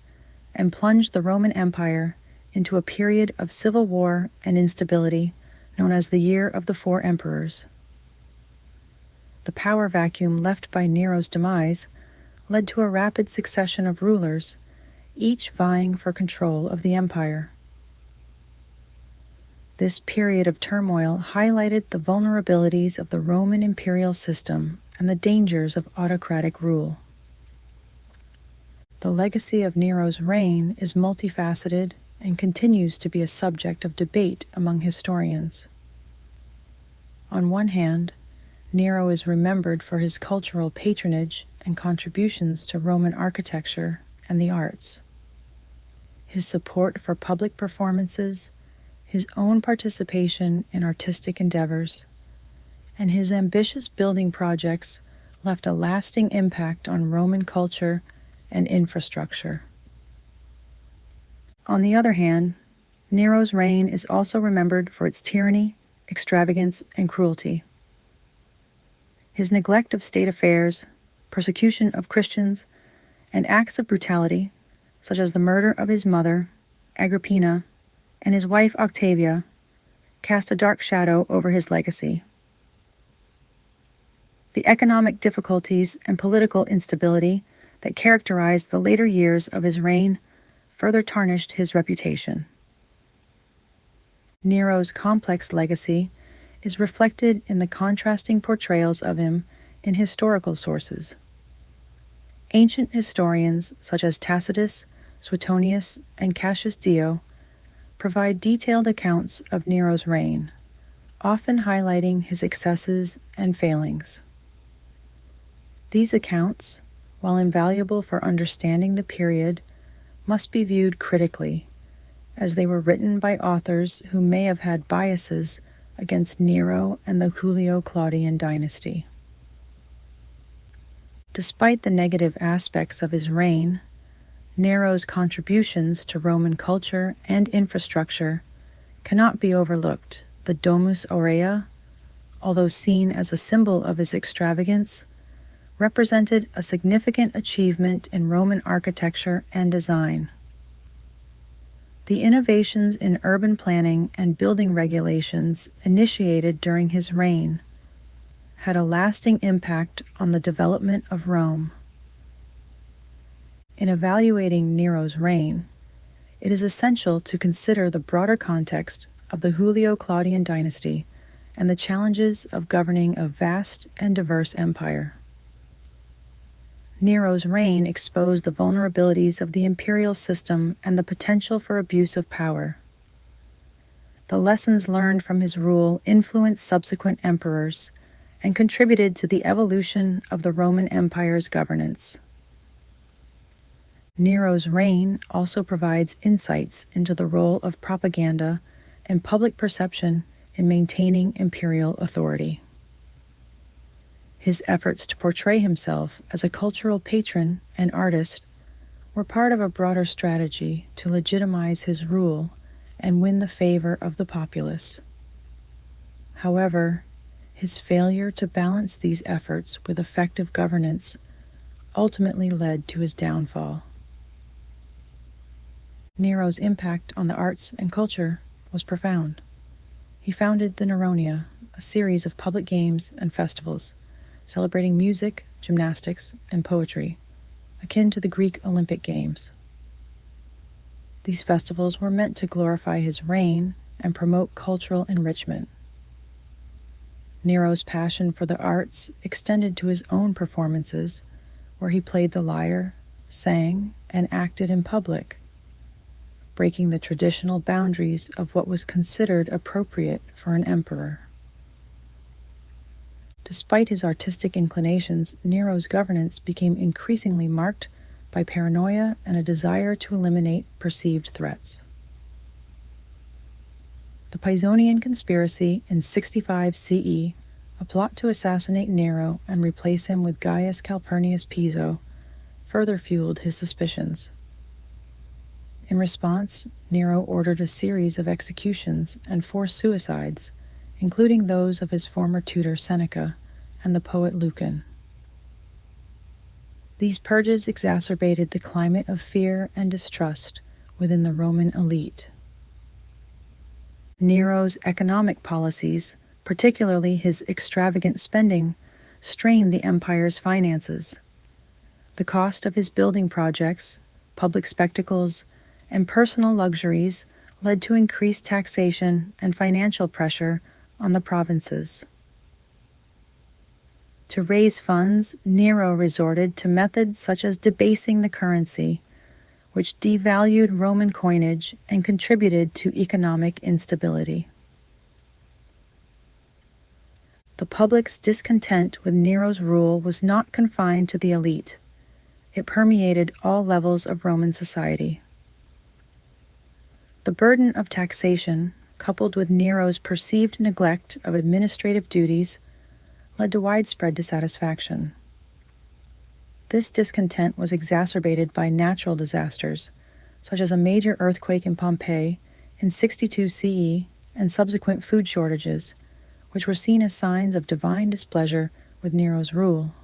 and plunged the Roman Empire into a period of civil war and instability known as the Year of the Four Emperors. The power vacuum left by Nero's demise led to a rapid succession of rulers, each vying for control of the empire. This period of turmoil highlighted the vulnerabilities of the Roman imperial system and the dangers of autocratic rule. The legacy of Nero's reign is multifaceted and continues to be a subject of debate among historians. On one hand, Nero is remembered for his cultural patronage and contributions to Roman architecture and the arts. His support for public performances, his own participation in artistic endeavors, and his ambitious building projects left a lasting impact on Roman culture and infrastructure. On the other hand, Nero's reign is also remembered for its tyranny, extravagance, and cruelty. His neglect of state affairs, persecution of Christians, and acts of brutality, such as the murder of his mother, Agrippina, and his wife Octavia, cast a dark shadow over his legacy. The economic difficulties and political instability that characterized the later years of his reign further tarnished his reputation. Nero's complex legacy is reflected in the contrasting portrayals of him in historical sources. Ancient historians such as Tacitus, Suetonius, and Cassius Dio provide detailed accounts of Nero's reign, often highlighting his excesses and failings. These accounts, while invaluable for understanding the period, must be viewed critically, as they were written by authors who may have had biases against Nero and the Julio Claudian dynasty. Despite the negative aspects of his reign, Nero's contributions to Roman culture and infrastructure cannot be overlooked. The Domus Aurea, although seen as a symbol of his extravagance, represented a significant achievement in Roman architecture and design. The innovations in urban planning and building regulations initiated during his reign had a lasting impact on the development of Rome. In evaluating Nero's reign, it is essential to consider the broader context of the Julio Claudian dynasty and the challenges of governing a vast and diverse empire. Nero's reign exposed the vulnerabilities of the imperial system and the potential for abuse of power. The lessons learned from his rule influenced subsequent emperors, and contributed to the evolution of the Roman Empire's governance. Nero's reign also provides insights into the role of propaganda and public perception in maintaining imperial authority. His efforts to portray himself as a cultural patron and artist were part of a broader strategy to legitimize his rule and win the favor of the populace. However, his failure to balance these efforts with effective governance ultimately led to his downfall. Nero's impact on the arts and culture was profound. He founded the Neronia, a series of public games and festivals celebrating music, gymnastics, and poetry, akin to the Greek Olympic Games. These festivals were meant to glorify his reign and promote cultural enrichment. Nero's passion for the arts extended to his own performances, where he played the lyre, sang, and acted in public, breaking the traditional boundaries of what was considered appropriate for an emperor. Despite his artistic inclinations, Nero's governance became increasingly marked by paranoia and a desire to eliminate perceived threats. The Pisonian conspiracy in 65 CE, a plot to assassinate Nero and replace him with Gaius Calpurnius Piso, further fueled his suspicions. In response, Nero ordered a series of executions and forced suicides, including those of his former tutor Seneca and the poet Lucan. These purges exacerbated the climate of fear and distrust within the Roman elite. Nero's economic policies, particularly his extravagant spending, strained the empire's finances. The cost of his building projects, public spectacles, and personal luxuries led to increased taxation and financial pressure on the provinces. To raise funds, Nero resorted to methods such as debasing the currency, which devalued Roman coinage and contributed to economic instability. The public's discontent with Nero's rule was not confined to the elite. It permeated all levels of Roman society. The burden of taxation, coupled with Nero's perceived neglect of administrative duties, led to widespread dissatisfaction. This discontent was exacerbated by natural disasters, such as a major earthquake in Pompeii in 62 CE and subsequent food shortages, which were seen as signs of divine displeasure with Nero's rule.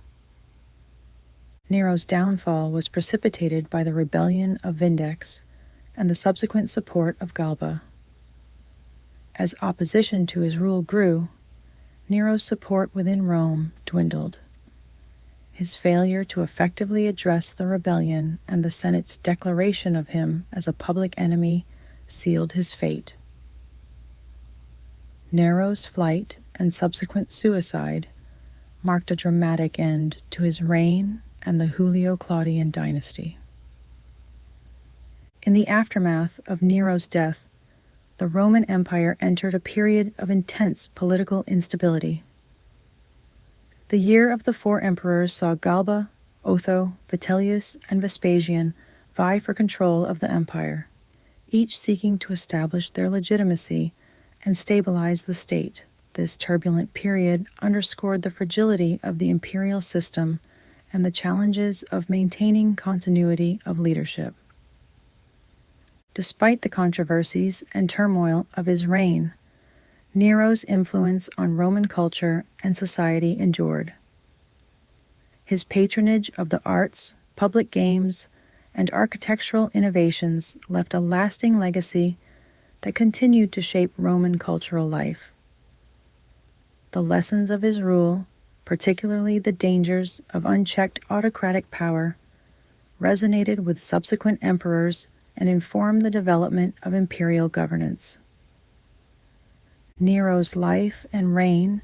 Nero's downfall was precipitated by the rebellion of Vindex and the subsequent support of Galba. As opposition to his rule grew, Nero's support within Rome dwindled. His failure to effectively address the rebellion and the Senate's declaration of him as a public enemy sealed his fate. Nero's flight and subsequent suicide marked a dramatic end to his reign and the Julio Claudian Dynasty. In the aftermath of Nero's death, the Roman Empire entered a period of intense political instability. The year of the four emperors saw Galba, Otho, Vitellius, and Vespasian vie for control of the empire, each seeking to establish their legitimacy and stabilize the state. This turbulent period underscored the fragility of the imperial system and the challenges of maintaining continuity of leadership. Despite the controversies and turmoil of his reign, Nero's influence on Roman culture and society endured. His patronage of the arts, public games, and architectural innovations left a lasting legacy that continued to shape Roman cultural life. The lessons of his rule, particularly the dangers of unchecked autocratic power, resonated with subsequent emperors and informed the development of imperial governance. Nero's life and reign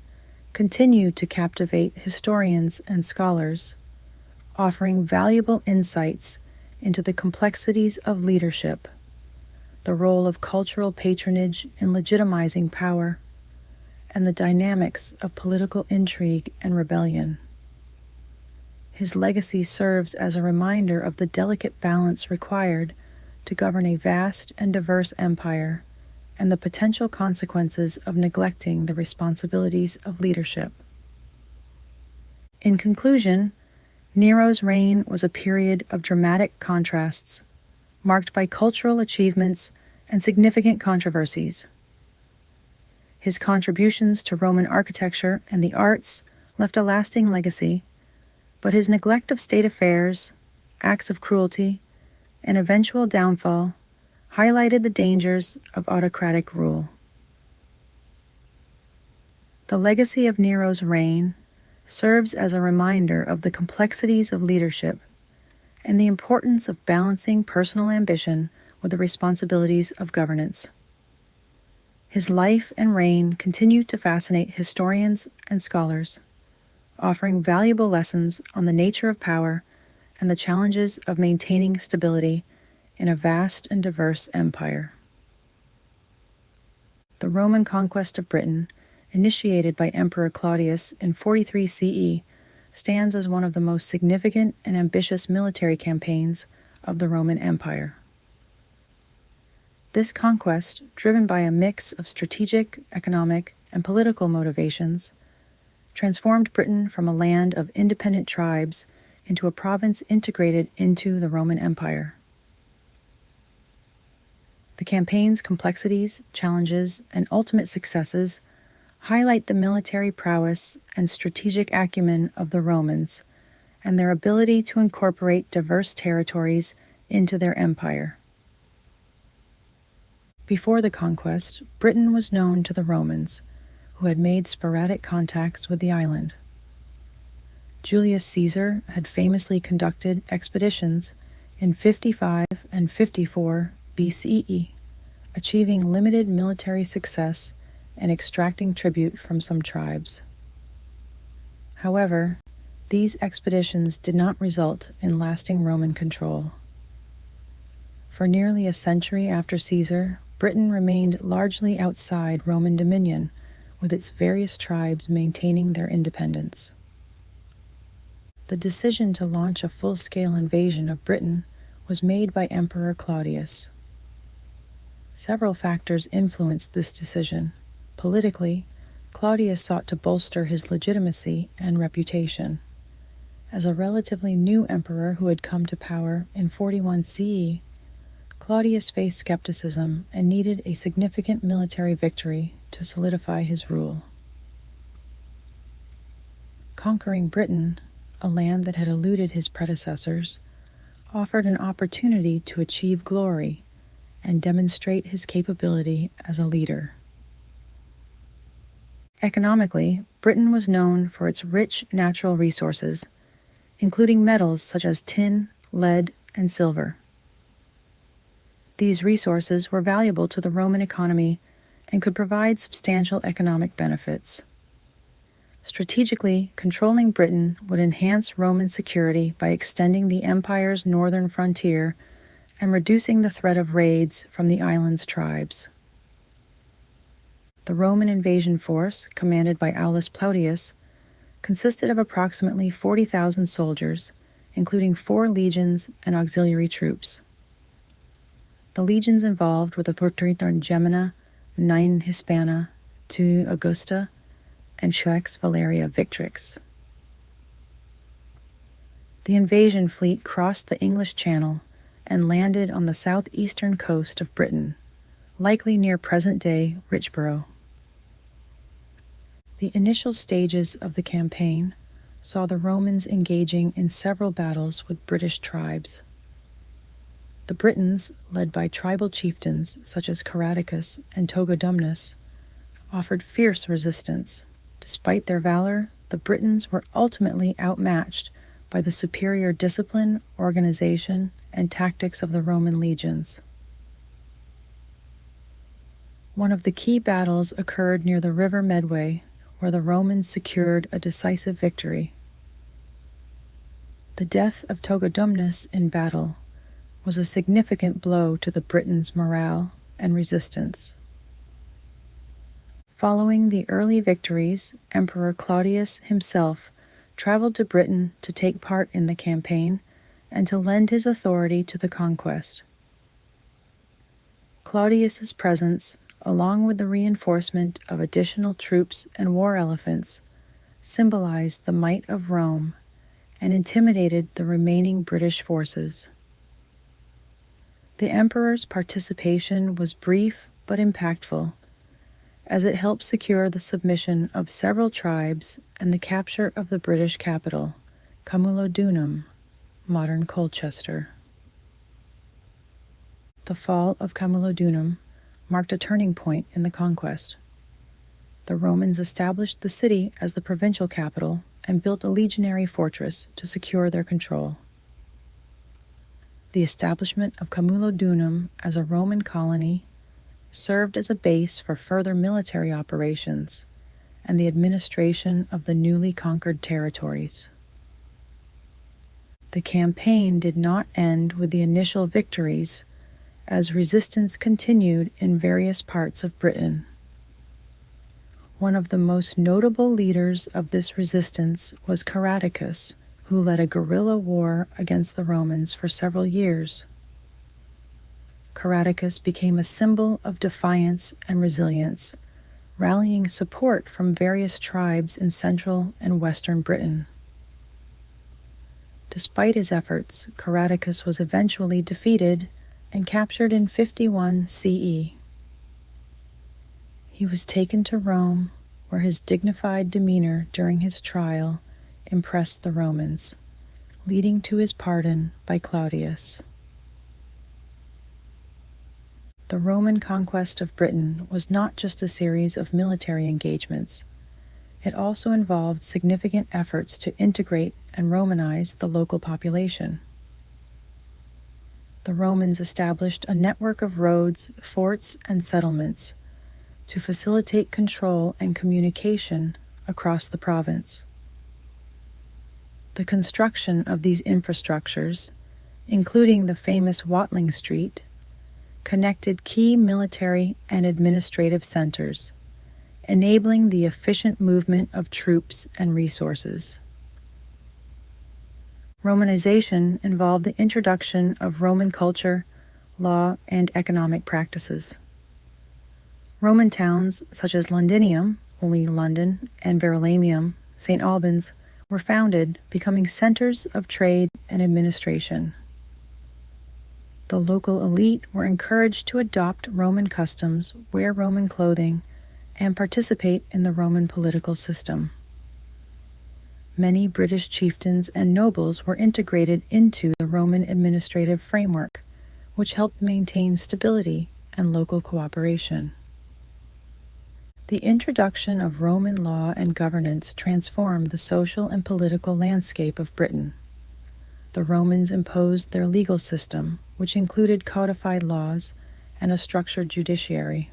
continue to captivate historians and scholars, offering valuable insights into the complexities of leadership, the role of cultural patronage in legitimizing power, and the dynamics of political intrigue and rebellion. His legacy serves as a reminder of the delicate balance required to govern a vast and diverse empire and the potential consequences of neglecting the responsibilities of leadership. In conclusion, Nero's reign was a period of dramatic contrasts, marked by cultural achievements and significant controversies. His contributions to Roman architecture and the arts left a lasting legacy, but his neglect of state affairs, acts of cruelty, and eventual downfall highlighted the dangers of autocratic rule. The legacy of Nero's reign serves as a reminder of the complexities of leadership and the importance of balancing personal ambition with the responsibilities of governance. His life and reign continue to fascinate historians and scholars, offering valuable lessons on the nature of power and the challenges of maintaining stability in a vast and diverse empire. The Roman conquest of Britain, initiated by Emperor Claudius in 43 CE, stands as one of the most significant and ambitious military campaigns of the Roman Empire. This conquest, driven by a mix of strategic, economic, and political motivations, transformed Britain from a land of independent tribes into a province integrated into the Roman Empire. The campaign's complexities, challenges, and ultimate successes highlight the military prowess and strategic acumen of the Romans and their ability to incorporate diverse territories into their empire. Before the conquest, Britain was known to the Romans, who had made sporadic contacts with the island. Julius Caesar had famously conducted expeditions in 55 and 54 BCE, achieving limited military success and extracting tribute from some tribes. However, these expeditions did not result in lasting Roman control. For nearly a century after Caesar, Britain remained largely outside Roman dominion, with its various tribes maintaining their independence. The decision to launch a full-scale invasion of Britain was made by Emperor Claudius. Several factors influenced this decision. Politically, Claudius sought to bolster his legitimacy and reputation. As a relatively new emperor who had come to power in 41 CE, Claudius faced skepticism and needed a significant military victory to solidify his rule. Conquering Britain, a land that had eluded his predecessors, offered an opportunity to achieve glory and demonstrate his capability as a leader. Economically, Britain was known for its rich natural resources, including metals such as tin, lead, and silver. These resources were valuable to the Roman economy and could provide substantial economic benefits. Strategically, controlling Britain would enhance Roman security by extending the empire's northern frontier and reducing the threat of raids from the island's tribes. The Roman invasion force, commanded by Aulus Plautius, consisted of approximately 40,000 soldiers, including 4 legions and auxiliary troops. The legions involved were the Thortriton Gemina, 9 Hispana, 2 Augusta, and Schlex Valeria Victrix. The invasion fleet crossed the English Channel and landed on the southeastern coast of Britain, likely near present-day Richborough. The initial stages of the campaign saw the Romans engaging in several battles with British tribes. The Britons, led by tribal chieftains such as Caradicus and Togodumnus, offered fierce resistance. Despite their valor, the Britons were ultimately outmatched by the superior discipline, organization, and tactics of the Roman legions. One of the key battles occurred near the River Medway, where the Romans secured a decisive victory. The death of Togodumnus in battle was a significant blow to the Britons' morale and resistance. Following the early victories, Emperor Claudius himself traveled to Britain to take part in the campaign and to lend his authority to the conquest. Claudius's presence, along with the reinforcement of additional troops and war elephants, symbolized the might of Rome and intimidated the remaining British forces. The emperor's participation was brief but impactful, as it helped secure the submission of several tribes and the capture of the British capital, Camulodunum, modern Colchester. The fall of Camulodunum marked a turning point in the conquest. The Romans established the city as the provincial capital and built a legionary fortress to secure their control. The establishment of Camulodunum as a Roman colony served as a base for further military operations and the administration of the newly conquered territories. The campaign did not end with the initial victories, as resistance continued in various parts of Britain. One of the most notable leaders of this resistance was Caradicus, who led a guerrilla war against the Romans for several years. Caradicus became a symbol of defiance and resilience, rallying support from various tribes in central and western Britain. Despite his efforts, Caradicus was eventually defeated and captured in 51 CE. He was taken to Rome, where his dignified demeanor during his trial impressed the Romans, leading to his pardon by Claudius. The Roman conquest of Britain was not just a series of military engagements. It also involved significant efforts to integrate and Romanize the local population. The Romans established a network of roads, forts, and settlements to facilitate control and communication across the province. The construction of these infrastructures, including the famous Watling Street, connected key military and administrative centers, enabling the efficient movement of troops and resources. Romanization involved the introduction of Roman culture, law, and economic practices. Roman towns such as Londinium, only London, and Verulamium, St. Albans, were founded, becoming centers of trade and administration. The local elite were encouraged to adopt Roman customs, wear Roman clothing, and participate in the Roman political system. Many British chieftains and nobles were integrated into the Roman administrative framework, which helped maintain stability and local cooperation. The introduction of Roman law and governance transformed the social and political landscape of Britain. The Romans imposed their legal system, which included codified laws and a structured judiciary.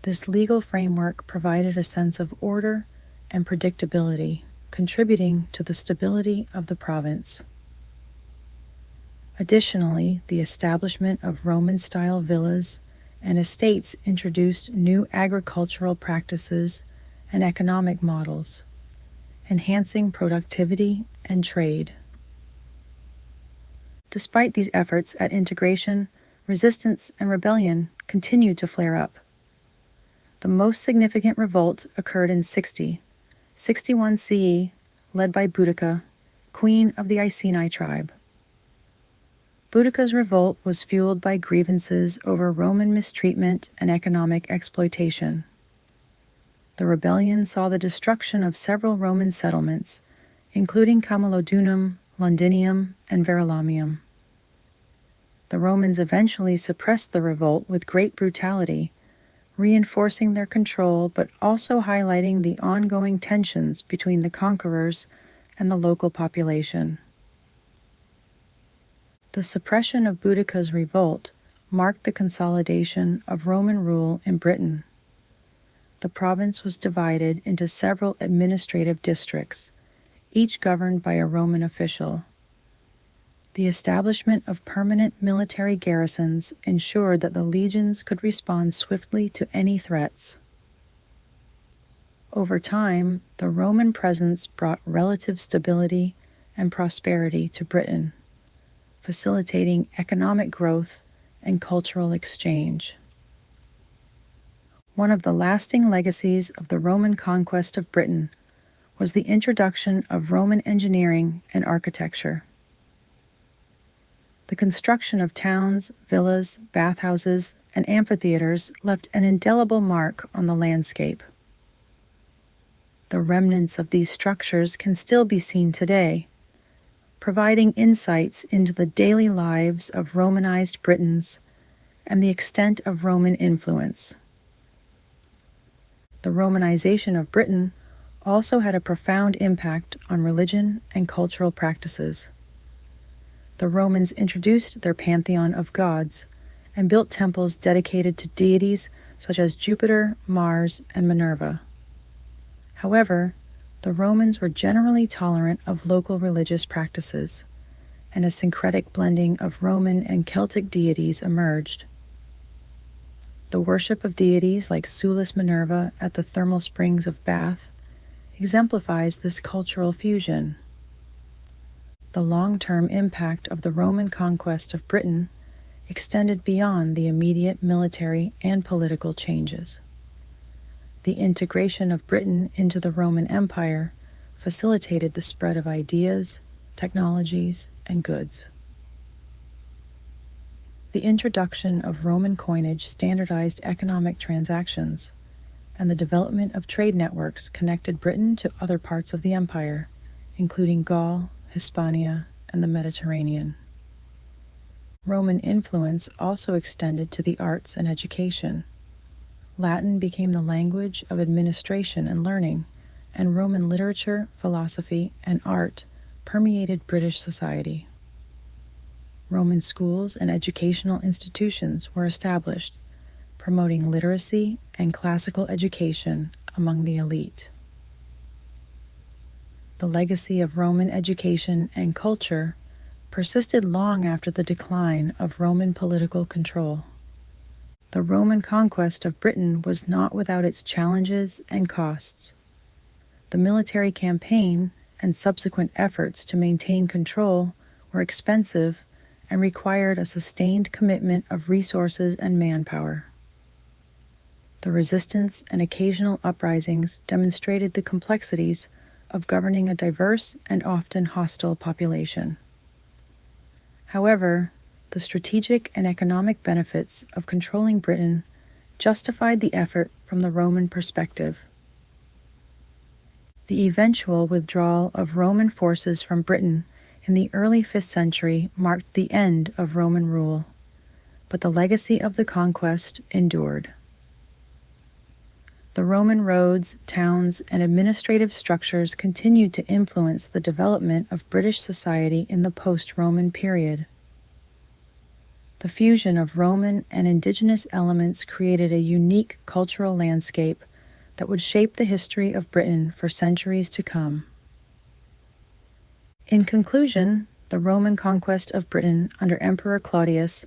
This legal framework provided a sense of order and predictability, contributing to the stability of the province. Additionally, the establishment of Roman-style villas and estates introduced new agricultural practices and economic models, enhancing productivity and trade. Despite these efforts at integration, resistance and rebellion continued to flare up. The most significant revolt occurred in 61 CE, led by Boudica, queen of the Iceni tribe. Boudica's revolt was fueled by grievances over Roman mistreatment and economic exploitation. The rebellion saw the destruction of several Roman settlements, including Camulodunum, Londinium, and Verulamium. The Romans eventually suppressed the revolt with great brutality, reinforcing their control but also highlighting the ongoing tensions between the conquerors and the local population. The suppression of Boudica's revolt marked the consolidation of Roman rule in Britain. The province was divided into several administrative districts, each governed by a Roman official. The establishment of permanent military garrisons ensured that the legions could respond swiftly to any threats. Over time, the Roman presence brought relative stability and prosperity to Britain, facilitating economic growth and cultural exchange. One of the lasting legacies of the Roman conquest of Britain was the introduction of Roman engineering and architecture. The construction of towns, villas, bathhouses, and amphitheaters left an indelible mark on the landscape. The remnants of these structures can still be seen today, providing insights into the daily lives of Romanized Britons and the extent of Roman influence. The Romanization of Britain also had a profound impact on religion and cultural practices. The Romans introduced their pantheon of gods and built temples dedicated to deities such as Jupiter, Mars, and Minerva. However, the Romans were generally tolerant of local religious practices, and a syncretic blending of Roman and Celtic deities emerged. The worship of deities like Sulis Minerva at the thermal springs of Bath exemplifies this cultural fusion. The long-term impact of the Roman conquest of Britain extended beyond the immediate military and political changes. The integration of Britain into the Roman Empire facilitated the spread of ideas, technologies, and goods. The introduction of Roman coinage standardized economic transactions, and the development of trade networks connected Britain to other parts of the empire, including Gaul, Hispania, and the Mediterranean. Roman influence also extended to the arts and education. Latin became the language of administration and learning, and Roman literature, philosophy, and art permeated British society. Roman schools and educational institutions were established, promoting literacy and classical education among the elite. The legacy of Roman education and culture persisted long after the decline of Roman political control. The Roman conquest of Britain was not without its challenges and costs. The military campaign and subsequent efforts to maintain control were expensive and required a sustained commitment of resources and manpower. The resistance and occasional uprisings demonstrated the complexities of governing a diverse and often hostile population. However, the strategic and economic benefits of controlling Britain justified the effort from the Roman perspective. The eventual withdrawal of Roman forces from Britain in the early 5th century marked the end of Roman rule, but the legacy of the conquest endured. The Roman roads, towns, and administrative structures continued to influence the development of British society in the post-Roman period. The fusion of Roman and indigenous elements created a unique cultural landscape that would shape the history of Britain for centuries to come. In conclusion, the Roman conquest of Britain under Emperor Claudius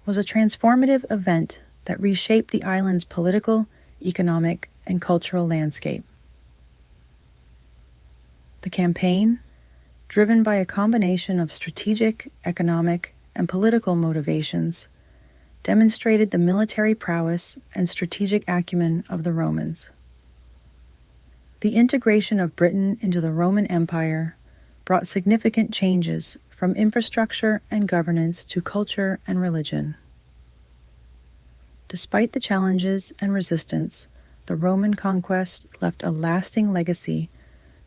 was a transformative event that reshaped the island's political, economic, and cultural landscape. The campaign, driven by a combination of strategic, economic, and political motivations, demonstrated the military prowess and strategic acumen of the Romans. The integration of Britain into the Roman Empire brought significant changes from infrastructure and governance to culture and religion. Despite the challenges and resistance, the Roman conquest left a lasting legacy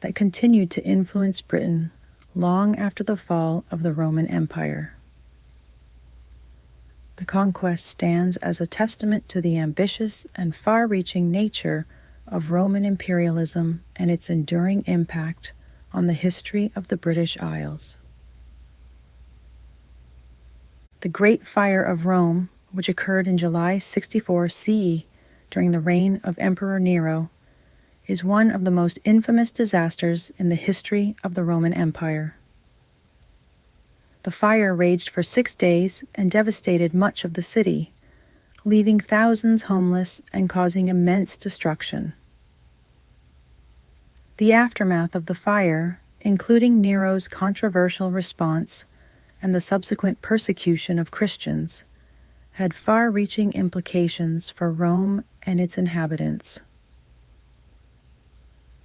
that continued to influence Britain long after the fall of the Roman Empire. The conquest stands as a testament to the ambitious and far-reaching nature of Roman imperialism and its enduring impact on the history of the British Isles. The Great Fire of Rome, which occurred in July 64 CE during the reign of Emperor Nero, is one of the most infamous disasters in the history of the Roman Empire. The fire raged for 6 days and devastated much of the city, leaving thousands homeless and causing immense destruction. The aftermath of the fire, including Nero's controversial response and the subsequent persecution of Christians, had far-reaching implications for Rome and its inhabitants.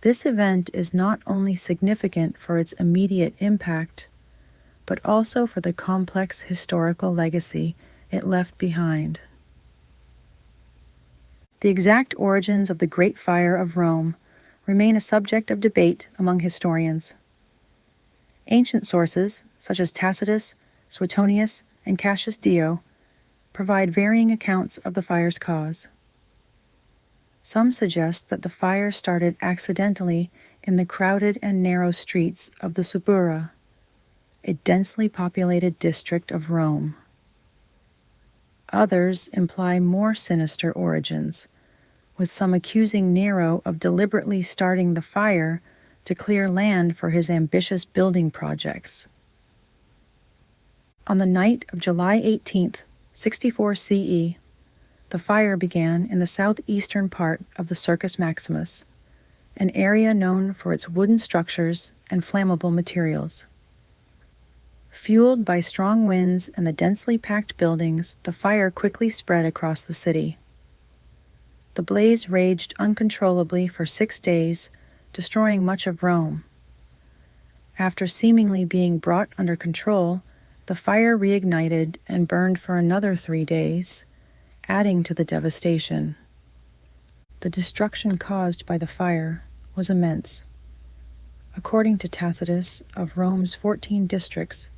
This event is not only significant for its immediate impact, but also for the complex historical legacy it left behind. The exact origins of the Great Fire of Rome remain a subject of debate among historians. Ancient sources, such as Tacitus, Suetonius, and Cassius Dio, provide varying accounts of the fire's cause. Some suggest that the fire started accidentally in the crowded and narrow streets of the Subura, a densely populated district of Rome. Others imply more sinister origins, with some accusing Nero of deliberately starting the fire to clear land for his ambitious building projects. On the night of July 18th, 64 CE, the fire began in the southeastern part of the Circus Maximus, an area known for its wooden structures and flammable materials. Fueled by strong winds and the densely packed buildings, the fire quickly spread across the city. The blaze raged uncontrollably for 6 days, destroying much of Rome. After seemingly being brought under control, the fire reignited and burned for another 3 days, adding to the devastation. The destruction caused by the fire was immense. According to Tacitus, of Rome's 14 districts,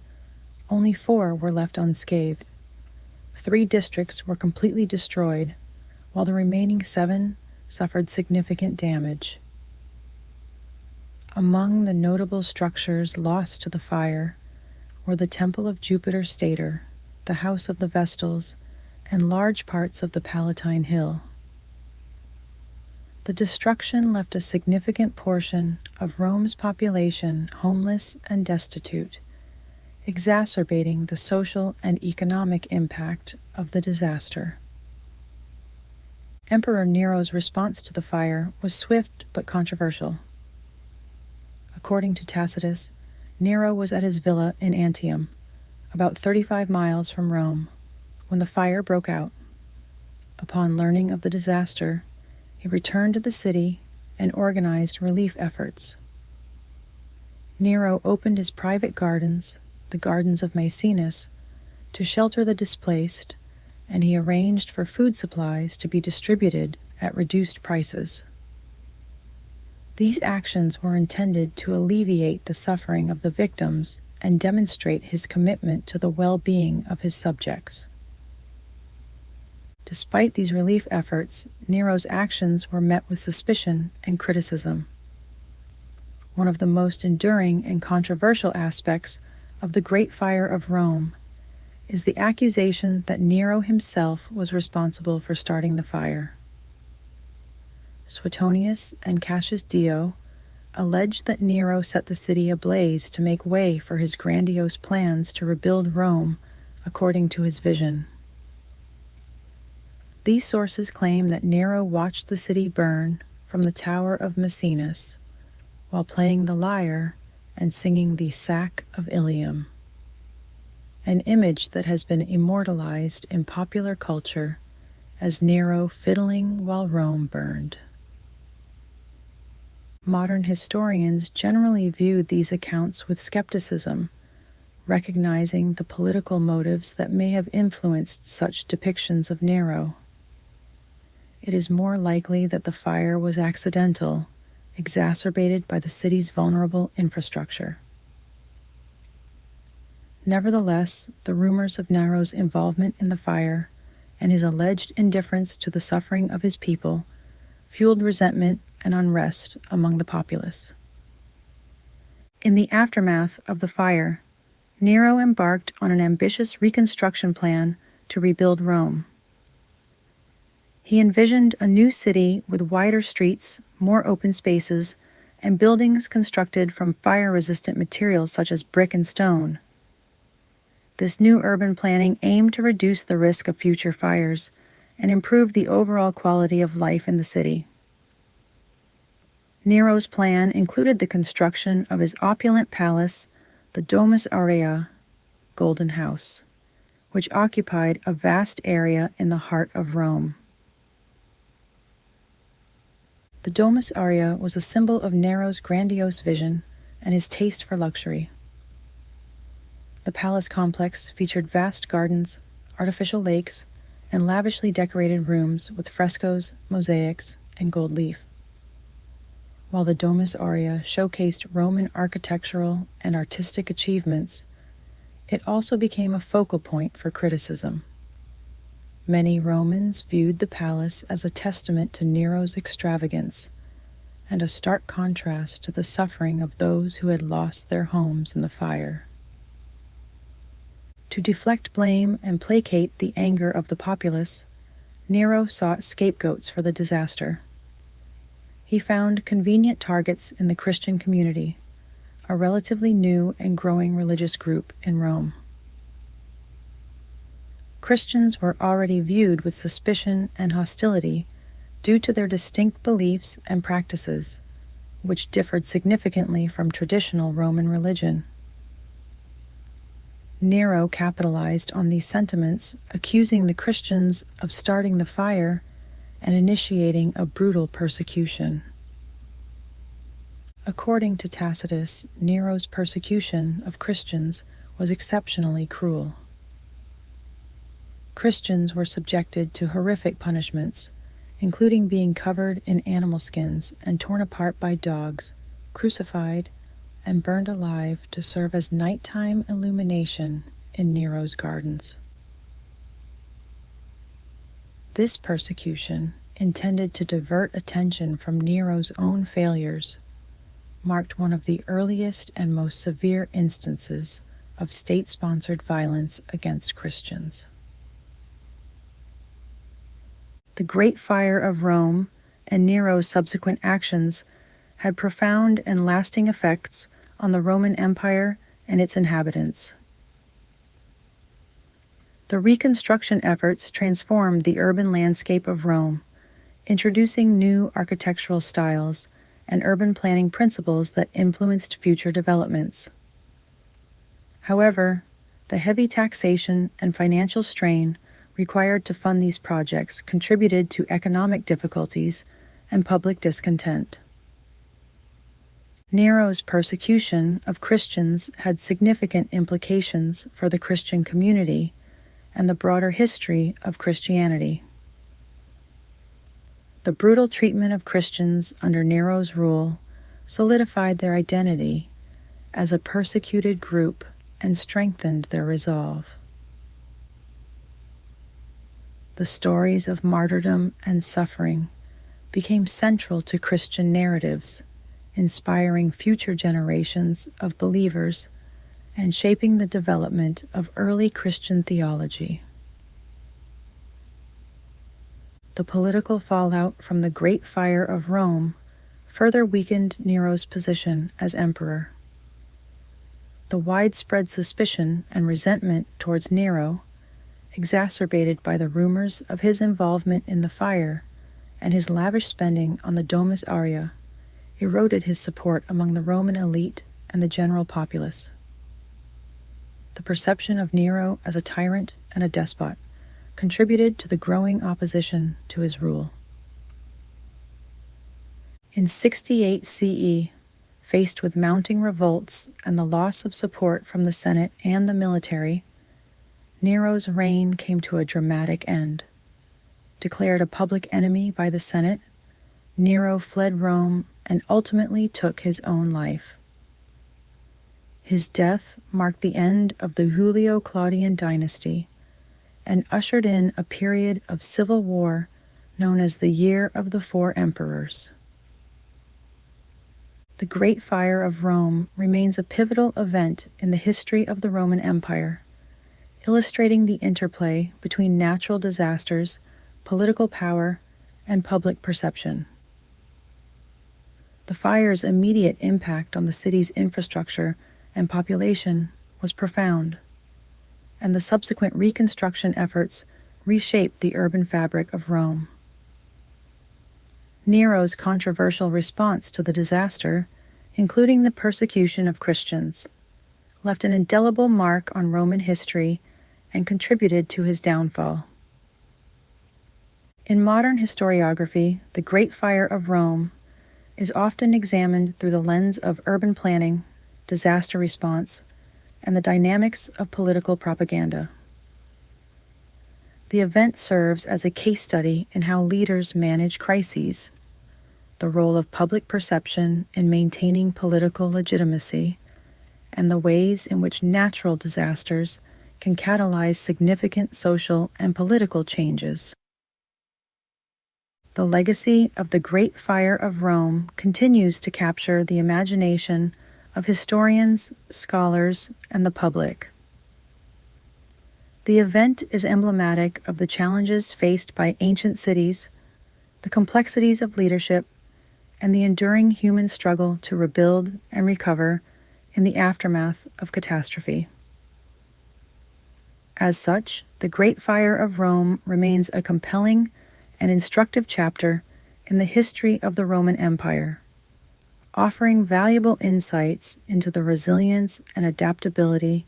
only 4 were left unscathed. 3 districts were completely destroyed, while the remaining 7 suffered significant damage. Among the notable structures lost to the fire were the Temple of Jupiter Stator, the House of the Vestals, and large parts of the Palatine Hill. The destruction left a significant portion of Rome's population homeless and destitute, exacerbating the social and economic impact of the disaster. Emperor Nero's response to the fire was swift but controversial. According to Tacitus, Nero was at his villa in Antium, about 35 miles from Rome, when the fire broke out. Upon learning of the disaster, he returned to the city and organized relief efforts. Nero opened his private gardens, the Gardens of Maecenas, to shelter the displaced, and he arranged for food supplies to be distributed at reduced prices. These actions were intended to alleviate the suffering of the victims and demonstrate his commitment to the well-being of his subjects. Despite these relief efforts, Nero's actions were met with suspicion and criticism. One of the most enduring and controversial aspects of the Great Fire of Rome is the accusation that Nero himself was responsible for starting the fire. Suetonius and Cassius Dio alleged that Nero set the city ablaze to make way for his grandiose plans to rebuild Rome according to his vision. These sources claim that Nero watched the city burn from the Tower of Maecenas while playing the lyre and singing the Sack of Ilium, an image that has been immortalized in popular culture as Nero fiddling while Rome burned. Modern historians generally viewed these accounts with skepticism, recognizing the political motives that may have influenced such depictions of Nero. It is more likely that the fire was accidental, exacerbated by the city's vulnerable infrastructure. Nevertheless, the rumors of Nero's involvement in the fire and his alleged indifference to the suffering of his people fueled resentment and unrest among the populace. In the aftermath of the fire, Nero embarked on an ambitious reconstruction plan to rebuild Rome. He envisioned a new city with wider streets, more open spaces, and buildings constructed from fire-resistant materials such as brick and stone. This new urban planning aimed to reduce the risk of future fires and improve the overall quality of life in the city. Nero's plan included the construction of his opulent palace, the Domus Aurea, Golden House, which occupied a vast area in the heart of Rome. The Domus Aurea was a symbol of Nero's grandiose vision and his taste for luxury. The palace complex featured vast gardens, artificial lakes, and lavishly decorated rooms with frescoes, mosaics, and gold leaf. While the Domus Aurea showcased Roman architectural and artistic achievements, it also became a focal point for criticism. Many Romans viewed the palace as a testament to Nero's extravagance and a stark contrast to the suffering of those who had lost their homes in the fire. To deflect blame and placate the anger of the populace, Nero sought scapegoats for the disaster. He found convenient targets in the Christian community, a relatively new and growing religious group in Rome. Christians were already viewed with suspicion and hostility due to their distinct beliefs and practices, which differed significantly from traditional Roman religion. Nero capitalized on these sentiments, accusing the Christians of starting the fire and initiating a brutal persecution. According to Tacitus, Nero's persecution of Christians was exceptionally cruel. Christians were subjected to horrific punishments, including being covered in animal skins and torn apart by dogs, crucified, and burned alive to serve as nighttime illumination in Nero's gardens. This persecution, intended to divert attention from Nero's own failures, marked one of the earliest and most severe instances of state-sponsored violence against Christians. The Great Fire of Rome and Nero's subsequent actions had profound and lasting effects on the Roman Empire and its inhabitants. The reconstruction efforts transformed the urban landscape of Rome, introducing new architectural styles and urban planning principles that influenced future developments. However, the heavy taxation and financial strain required to fund these projects contributed to economic difficulties and public discontent. Nero's persecution of Christians had significant implications for the Christian community and the broader history of Christianity. The brutal treatment of Christians under Nero's rule solidified their identity as a persecuted group and strengthened their resolve. The stories of martyrdom and suffering became central to Christian narratives, inspiring future generations of believers and shaping the development of early Christian theology. The political fallout from the Great Fire of Rome further weakened Nero's position as emperor. The widespread suspicion and resentment towards Nero, exacerbated by the rumors of his involvement in the fire and his lavish spending on the Domus Aurea, eroded his support among the Roman elite and the general populace. The perception of Nero as a tyrant and a despot contributed to the growing opposition to his rule. In 68 CE, faced with mounting revolts and the loss of support from the Senate and the military, Nero's reign came to a dramatic end. Declared a public enemy by the Senate, Nero fled Rome and ultimately took his own life. His death marked the end of the Julio Claudian Dynasty and ushered in a period of civil war known as the Year of the Four Emperors. The Great Fire of Rome remains a pivotal event in the history of the Roman Empire, illustrating the interplay between natural disasters, political power, and public perception. The fire's immediate impact on the city's infrastructure and population was profound. and the subsequent reconstruction efforts reshaped the urban fabric of Rome. Nero's controversial response to the disaster, including the persecution of Christians, left an indelible mark on Roman history and contributed to his downfall. In modern historiography, the Great Fire of Rome is often examined through the lens of urban planning, disaster response, and the dynamics of political propaganda. The event serves as a case study in how leaders manage crises, the role of public perception in maintaining political legitimacy, and the ways in which natural disasters can catalyze significant social and political changes. The legacy of the Great Fire of Rome continues to capture the imagination of historians, scholars, and the public. The event is emblematic of the challenges faced by ancient cities, the complexities of leadership, and the enduring human struggle to rebuild and recover in the aftermath of catastrophe. As such, the Great Fire of Rome remains a compelling and instructive chapter in the history of the Roman Empire, offering valuable insights into the resilience and adaptability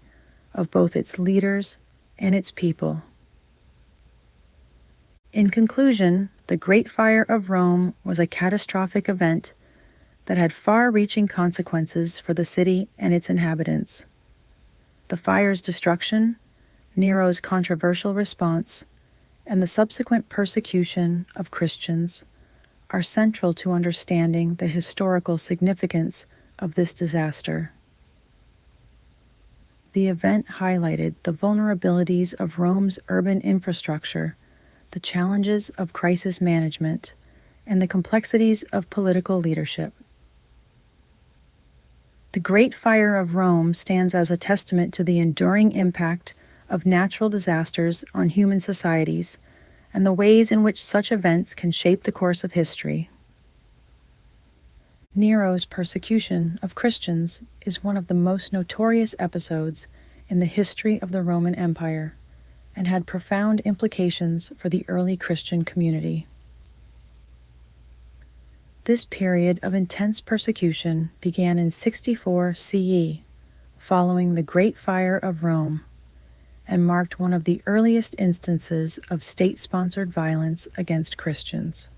of both its leaders and its people. In conclusion, the Great Fire of Rome was a catastrophic event that had far-reaching consequences for the city and its inhabitants. The fire's destruction, Nero's controversial response, and the subsequent persecution of Christians are central to understanding the historical significance of this disaster. The event highlighted the vulnerabilities of Rome's urban infrastructure, the challenges of crisis management, and the complexities of political leadership. The Great Fire of Rome stands as a testament to the enduring impact of natural disasters on human societies and the ways in which such events can shape the course of history. Nero's persecution of Christians is one of the most notorious episodes in the history of the Roman Empire and had profound implications for the early Christian community. This period of intense persecution began in 64 CE, following the Great Fire of Rome, and marked one of the earliest instances of state-sponsored violence against Christians.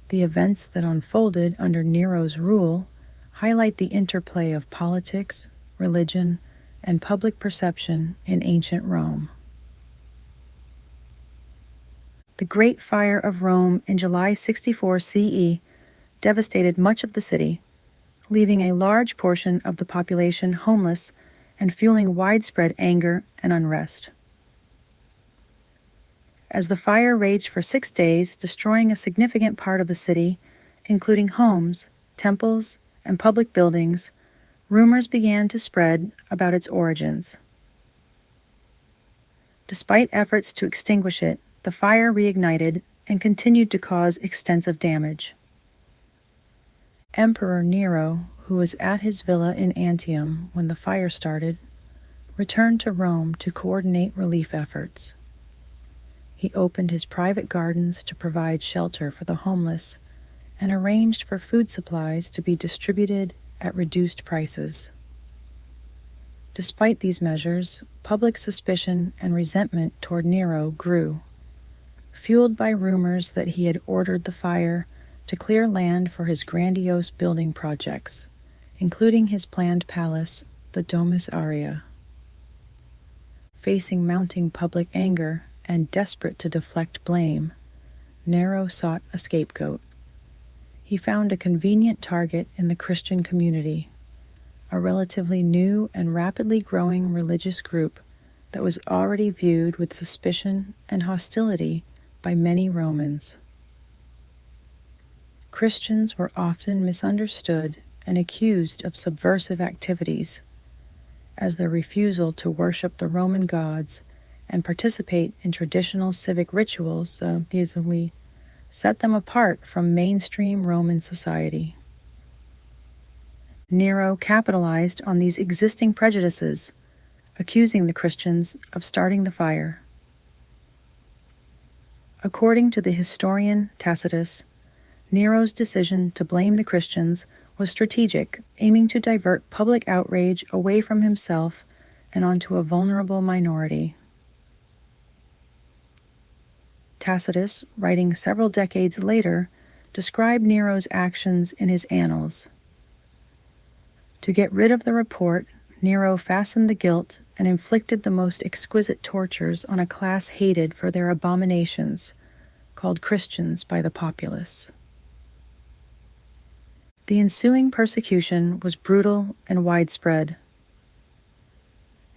The events that unfolded under Nero's rule highlight the interplay of politics, religion, and public perception in ancient Rome. The Great Fire of Rome in July 64 CE devastated much of the city, leaving a large portion of the population homeless and fueling widespread anger and unrest. As the fire raged for 6 days, destroying a significant part of the city, including homes, temples, and public buildings, rumors began to spread about its origins. Despite efforts to extinguish it, the fire reignited and continued to cause extensive damage. Emperor Nero, who was at his villa in Antium when the fire started, returned to Rome to coordinate relief efforts. He opened his private gardens to provide shelter for the homeless and arranged for food supplies to be distributed at reduced prices. Despite these measures, public suspicion and resentment toward Nero grew, fueled by rumors that he had ordered the fire to clear land for his grandiose building projects, including his planned palace, the Domus Aurea. Facing mounting public anger and desperate to deflect blame, Nero sought a scapegoat. He found a convenient target in the Christian community, a relatively new and rapidly growing religious group that was already viewed with suspicion and hostility by many Romans. Christians were often misunderstood and accused of subversive activities, as their refusal to worship the Roman gods and participate in traditional civic rituals set them apart from mainstream Roman society. Nero capitalized on these existing prejudices, accusing the Christians of starting the fire. According to the historian Tacitus, Nero's decision to blame the Christians was strategic, aiming to divert public outrage away from himself and onto a vulnerable minority. Tacitus, writing several decades later, described Nero's actions in his Annals. To get rid of the report, Nero fastened the guilt and inflicted the most exquisite tortures on a class hated for their abominations, called Christians by the populace. The ensuing persecution was brutal and widespread.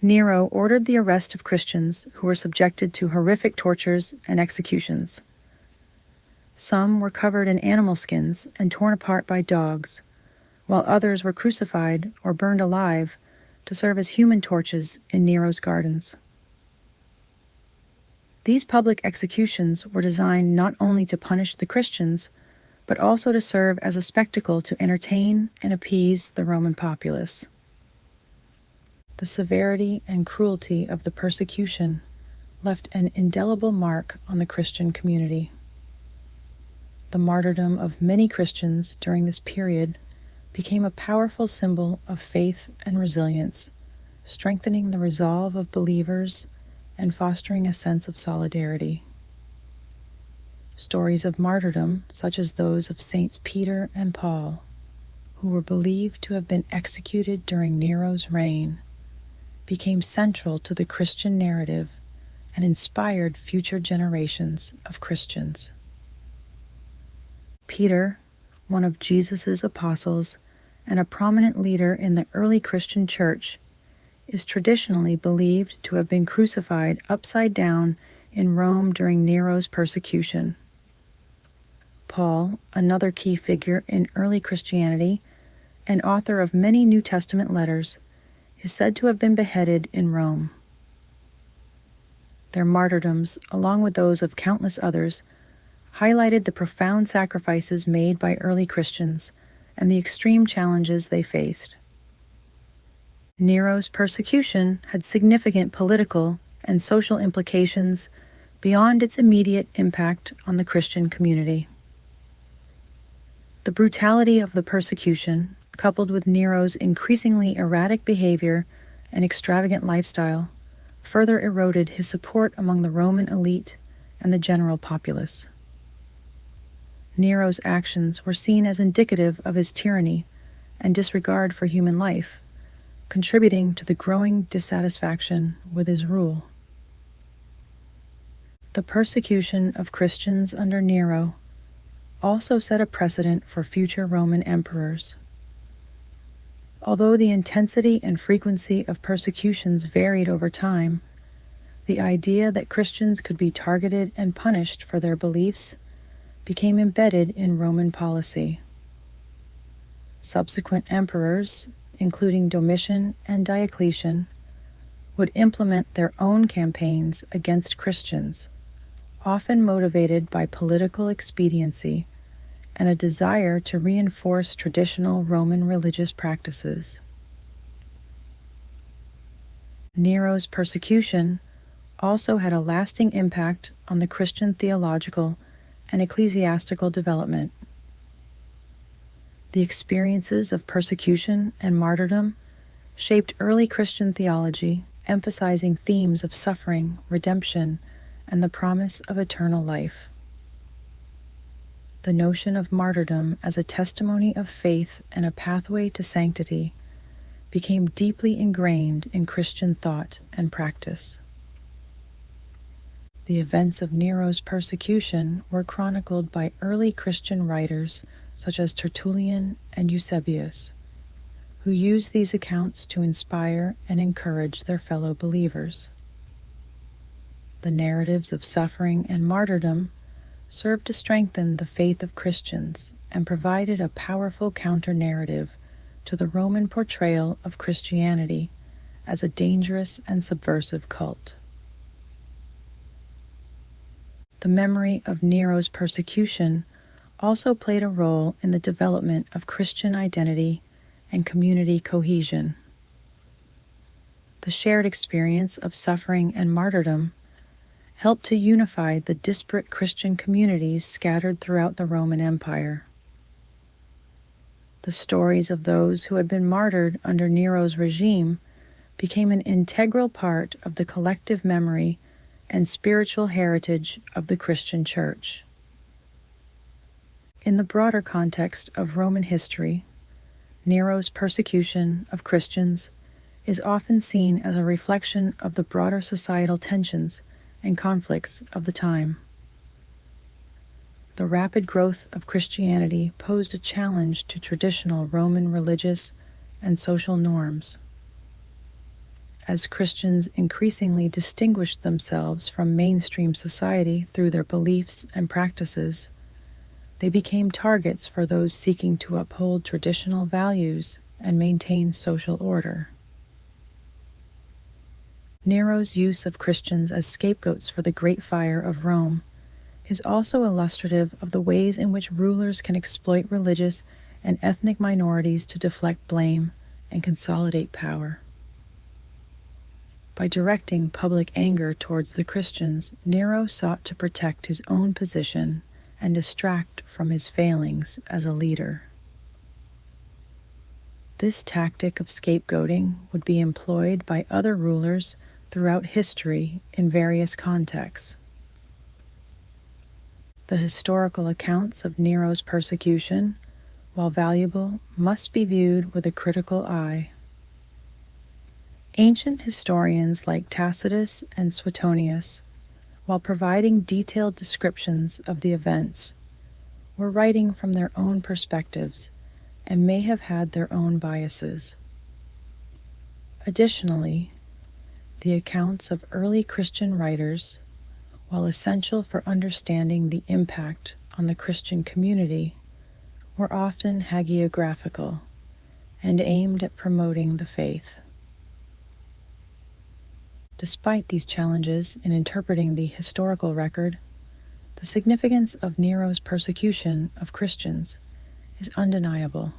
Nero ordered the arrest of Christians who were subjected to horrific tortures and executions. Some were covered in animal skins and torn apart by dogs, while others were crucified or burned alive to serve as human torches in Nero's gardens. These public executions were designed not only to punish the Christians, but also to serve as a spectacle to entertain and appease the Roman populace. The severity and cruelty of the persecution left an indelible mark on the Christian community. The martyrdom of many Christians during this period became a powerful symbol of faith and resilience, strengthening the resolve of believers and fostering a sense of solidarity. Stories of martyrdom, such as those of Saints Peter and Paul, who were believed to have been executed during Nero's reign, became central to the Christian narrative and inspired future generations of Christians. Peter, one of Jesus' apostles and a prominent leader in the early Christian church, is traditionally believed to have been crucified upside down in Rome during Nero's persecution. Paul, another key figure in early Christianity and author of many New Testament letters, is said to have been beheaded in Rome. Their martyrdoms, along with those of countless others, highlighted the profound sacrifices made by early Christians and the extreme challenges they faced. Nero's persecution had significant political and social implications beyond its immediate impact on the Christian community. The brutality of the persecution, coupled with Nero's increasingly erratic behavior and extravagant lifestyle, further eroded his support among the Roman elite and the general populace. Nero's actions were seen as indicative of his tyranny and disregard for human life, contributing to the growing dissatisfaction with his rule. The persecution of Christians under Nero also set a precedent for future Roman emperors. Although the intensity and frequency of persecutions varied over time, the idea that Christians could be targeted and punished for their beliefs became embedded in Roman policy. Subsequent emperors, including Domitian and Diocletian, would implement their own campaigns against Christians, often motivated by political expediency and a desire to reinforce traditional Roman religious practices. Nero's persecution also had a lasting impact on the Christian theological and ecclesiastical development. The experiences of persecution and martyrdom shaped early Christian theology, emphasizing themes of suffering, redemption, and the promise of eternal life. The notion of martyrdom as a testimony of faith and a pathway to sanctity became deeply ingrained in Christian thought and practice. The events of Nero's persecution were chronicled by early Christian writers such as Tertullian and Eusebius, who used these accounts to inspire and encourage their fellow believers. The narratives of suffering and martyrdom served to strengthen the faith of Christians and provided a powerful counter-narrative to the Roman portrayal of Christianity as a dangerous and subversive cult. The memory of Nero's persecution also played a role in the development of Christian identity and community cohesion. The shared experience of suffering and martyrdom helped to unify the disparate Christian communities scattered throughout the Roman Empire. The stories of those who had been martyred under Nero's regime became an integral part of the collective memory and spiritual heritage of the Christian Church. In the broader context of Roman history, Nero's persecution of Christians is often seen as a reflection of the broader societal tensions and conflicts of the time. The rapid growth of Christianity posed a challenge to traditional Roman religious and social norms. As Christians increasingly distinguished themselves from mainstream society through their beliefs and practices, they became targets for those seeking to uphold traditional values and maintain social order. Nero's use of Christians as scapegoats for the Great Fire of Rome is also illustrative of the ways in which rulers can exploit religious and ethnic minorities to deflect blame and consolidate power. By directing public anger towards the Christians, Nero sought to protect his own position and distract from his failings as a leader. This tactic of scapegoating would be employed by other rulers throughout history in various contexts. The historical accounts of Nero's persecution, while valuable, must be viewed with a critical eye. Ancient historians like Tacitus and Suetonius, while providing detailed descriptions of the events, were writing from their own perspectives and may have had their own biases. Additionally, the accounts of early Christian writers, while essential for understanding the impact on the Christian community, were often hagiographical and aimed at promoting the faith. Despite these challenges in interpreting the historical record, the significance of Nero's persecution of Christians is undeniable.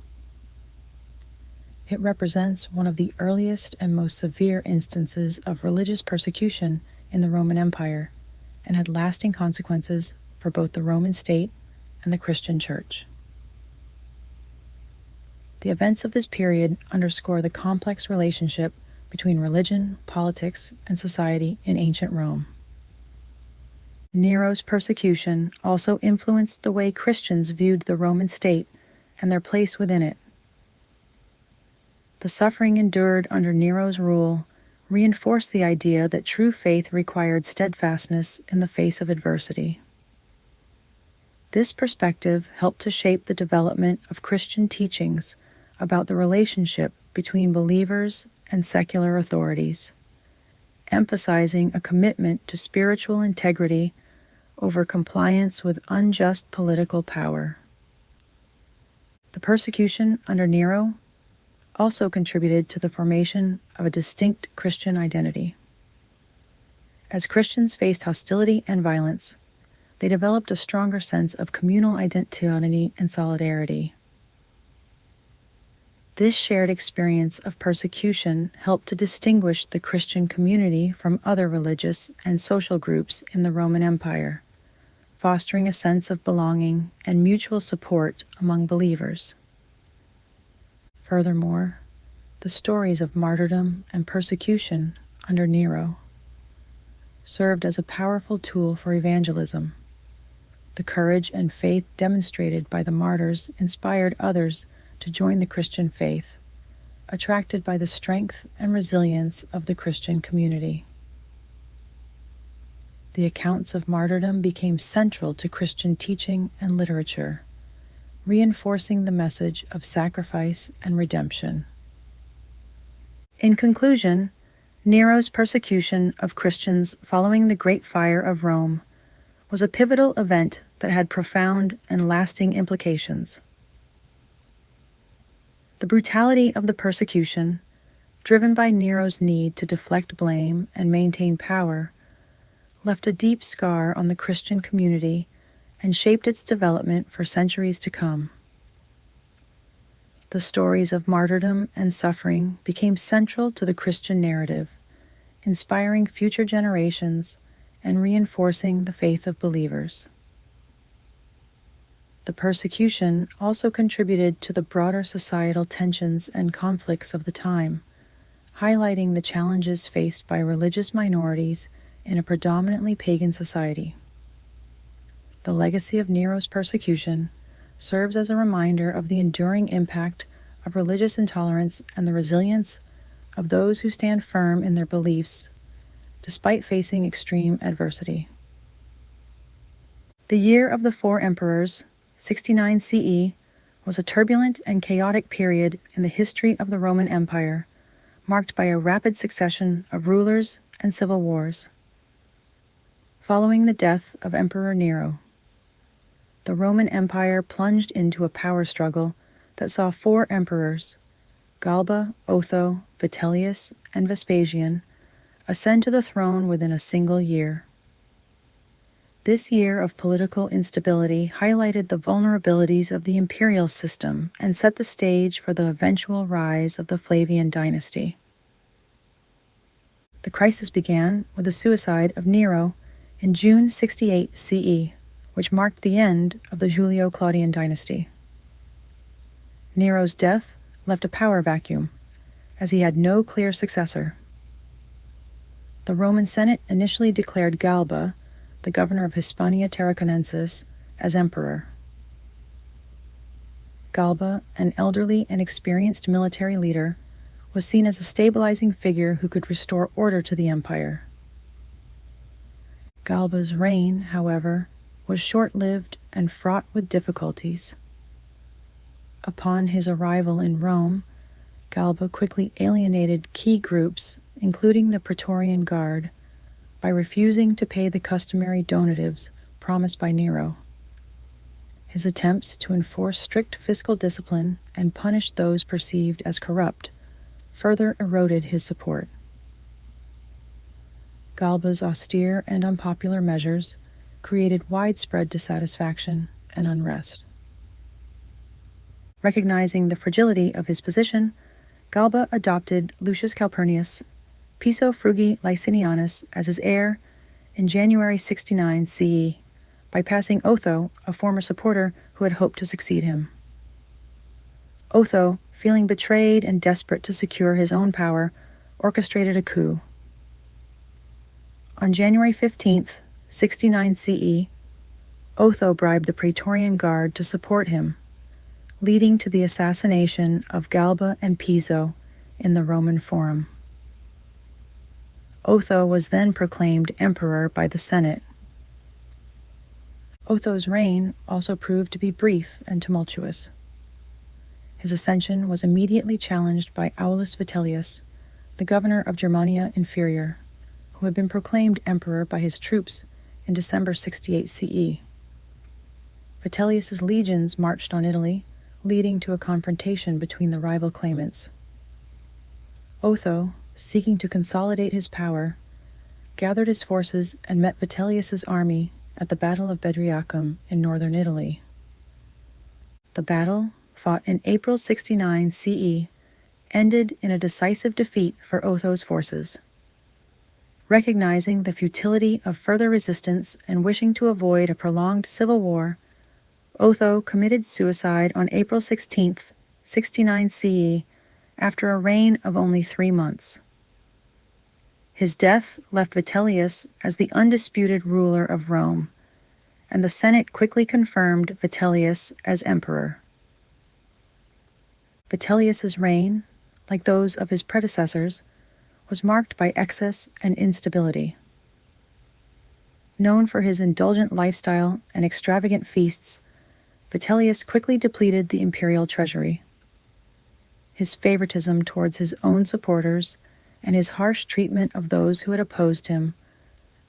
It represents one of the earliest and most severe instances of religious persecution in the Roman Empire, and had lasting consequences for both the Roman state and the Christian Church. The events of this period underscore the complex relationship between religion, politics, and society in ancient Rome. Nero's persecution also influenced the way Christians viewed the Roman state and their place within it. The suffering endured under Nero's rule reinforced the idea that true faith required steadfastness in the face of adversity. This perspective helped to shape the development of Christian teachings about the relationship between believers and secular authorities, emphasizing a commitment to spiritual integrity over compliance with unjust political power. The persecution under Nero also contributed to the formation of a distinct Christian identity. As Christians faced hostility and violence, they developed a stronger sense of communal identity and solidarity. This shared experience of persecution helped to distinguish the Christian community from other religious and social groups in the Roman Empire, fostering a sense of belonging and mutual support among believers. Furthermore, the stories of martyrdom and persecution under Nero served as a powerful tool for evangelism. The courage and faith demonstrated by the martyrs inspired others to join the Christian faith, attracted by the strength and resilience of the Christian community. The accounts of martyrdom became central to Christian teaching and literature, reinforcing the message of sacrifice and redemption. In conclusion, Nero's persecution of Christians following the Great Fire of Rome was a pivotal event that had profound and lasting implications. The brutality of the persecution, driven by Nero's need to deflect blame and maintain power, left a deep scar on the Christian community and shaped its development for centuries to come. The stories of martyrdom and suffering became central to the Christian narrative, inspiring future generations and reinforcing the faith of believers. The persecution also contributed to the broader societal tensions and conflicts of the time, highlighting the challenges faced by religious minorities in a predominantly pagan society. The legacy of Nero's persecution serves as a reminder of the enduring impact of religious intolerance and the resilience of those who stand firm in their beliefs despite facing extreme adversity. The year of the four emperors, 69 CE, was a turbulent and chaotic period in the history of the Roman Empire, marked by a rapid succession of rulers and civil wars. Following the death of Emperor Nero, the Roman Empire plunged into a power struggle that saw four emperors, Galba, Otho, Vitellius, and Vespasian, ascend to the throne within a single year. This year of political instability highlighted the vulnerabilities of the imperial system and set the stage for the eventual rise of the Flavian dynasty. The crisis began with the suicide of Nero in June 68 CE, which marked the end of the Julio Claudian Dynasty. Nero's death left a power vacuum, as he had no clear successor. The Roman Senate initially declared Galba, the governor of Hispania Tarraconensis, as emperor. Galba, an elderly and experienced military leader, was seen as a stabilizing figure who could restore order to the empire. Galba's reign, however, was short-lived and fraught with difficulties. Upon his arrival in Rome, Galba quickly alienated key groups, including the Praetorian Guard, by refusing to pay the customary donatives promised by Nero. His attempts to enforce strict fiscal discipline and punish those perceived as corrupt further eroded his support. Galba's austere and unpopular measures created widespread dissatisfaction and unrest. Recognizing the fragility of his position, Galba adopted Lucius Calpurnius, Piso Frugi Licinianus, as his heir in January 69 CE, bypassing Otho, a former supporter who had hoped to succeed him. Otho, feeling betrayed and desperate to secure his own power, orchestrated a coup. On January 15, 69 CE, Otho bribed the Praetorian Guard to support him, leading to the assassination of Galba and Piso in the Roman Forum. Otho was then proclaimed emperor by the Senate. Otho's reign also proved to be brief and tumultuous. His ascension was immediately challenged by Aulus Vitellius, the governor of Germania Inferior, who had been proclaimed emperor by his troops in December 68 CE. Vitellius's legions marched on Italy, leading to a confrontation between the rival claimants. Otho, seeking to consolidate his power, gathered his forces and met Vitellius's army at the Battle of Bedriacum in northern Italy. The battle, fought in April 69 CE, ended in a decisive defeat for Otho's forces. Recognizing the futility of further resistance and wishing to avoid a prolonged civil war, Otho committed suicide on April 16, 69 CE, after a reign of only 3 months. His death left Vitellius as the undisputed ruler of Rome, and the Senate quickly confirmed Vitellius as emperor. Vitellius's reign, like those of his predecessors, was marked by excess and instability. Known for his indulgent lifestyle and extravagant feasts, Vitellius quickly depleted the imperial treasury. His favoritism towards his own supporters and his harsh treatment of those who had opposed him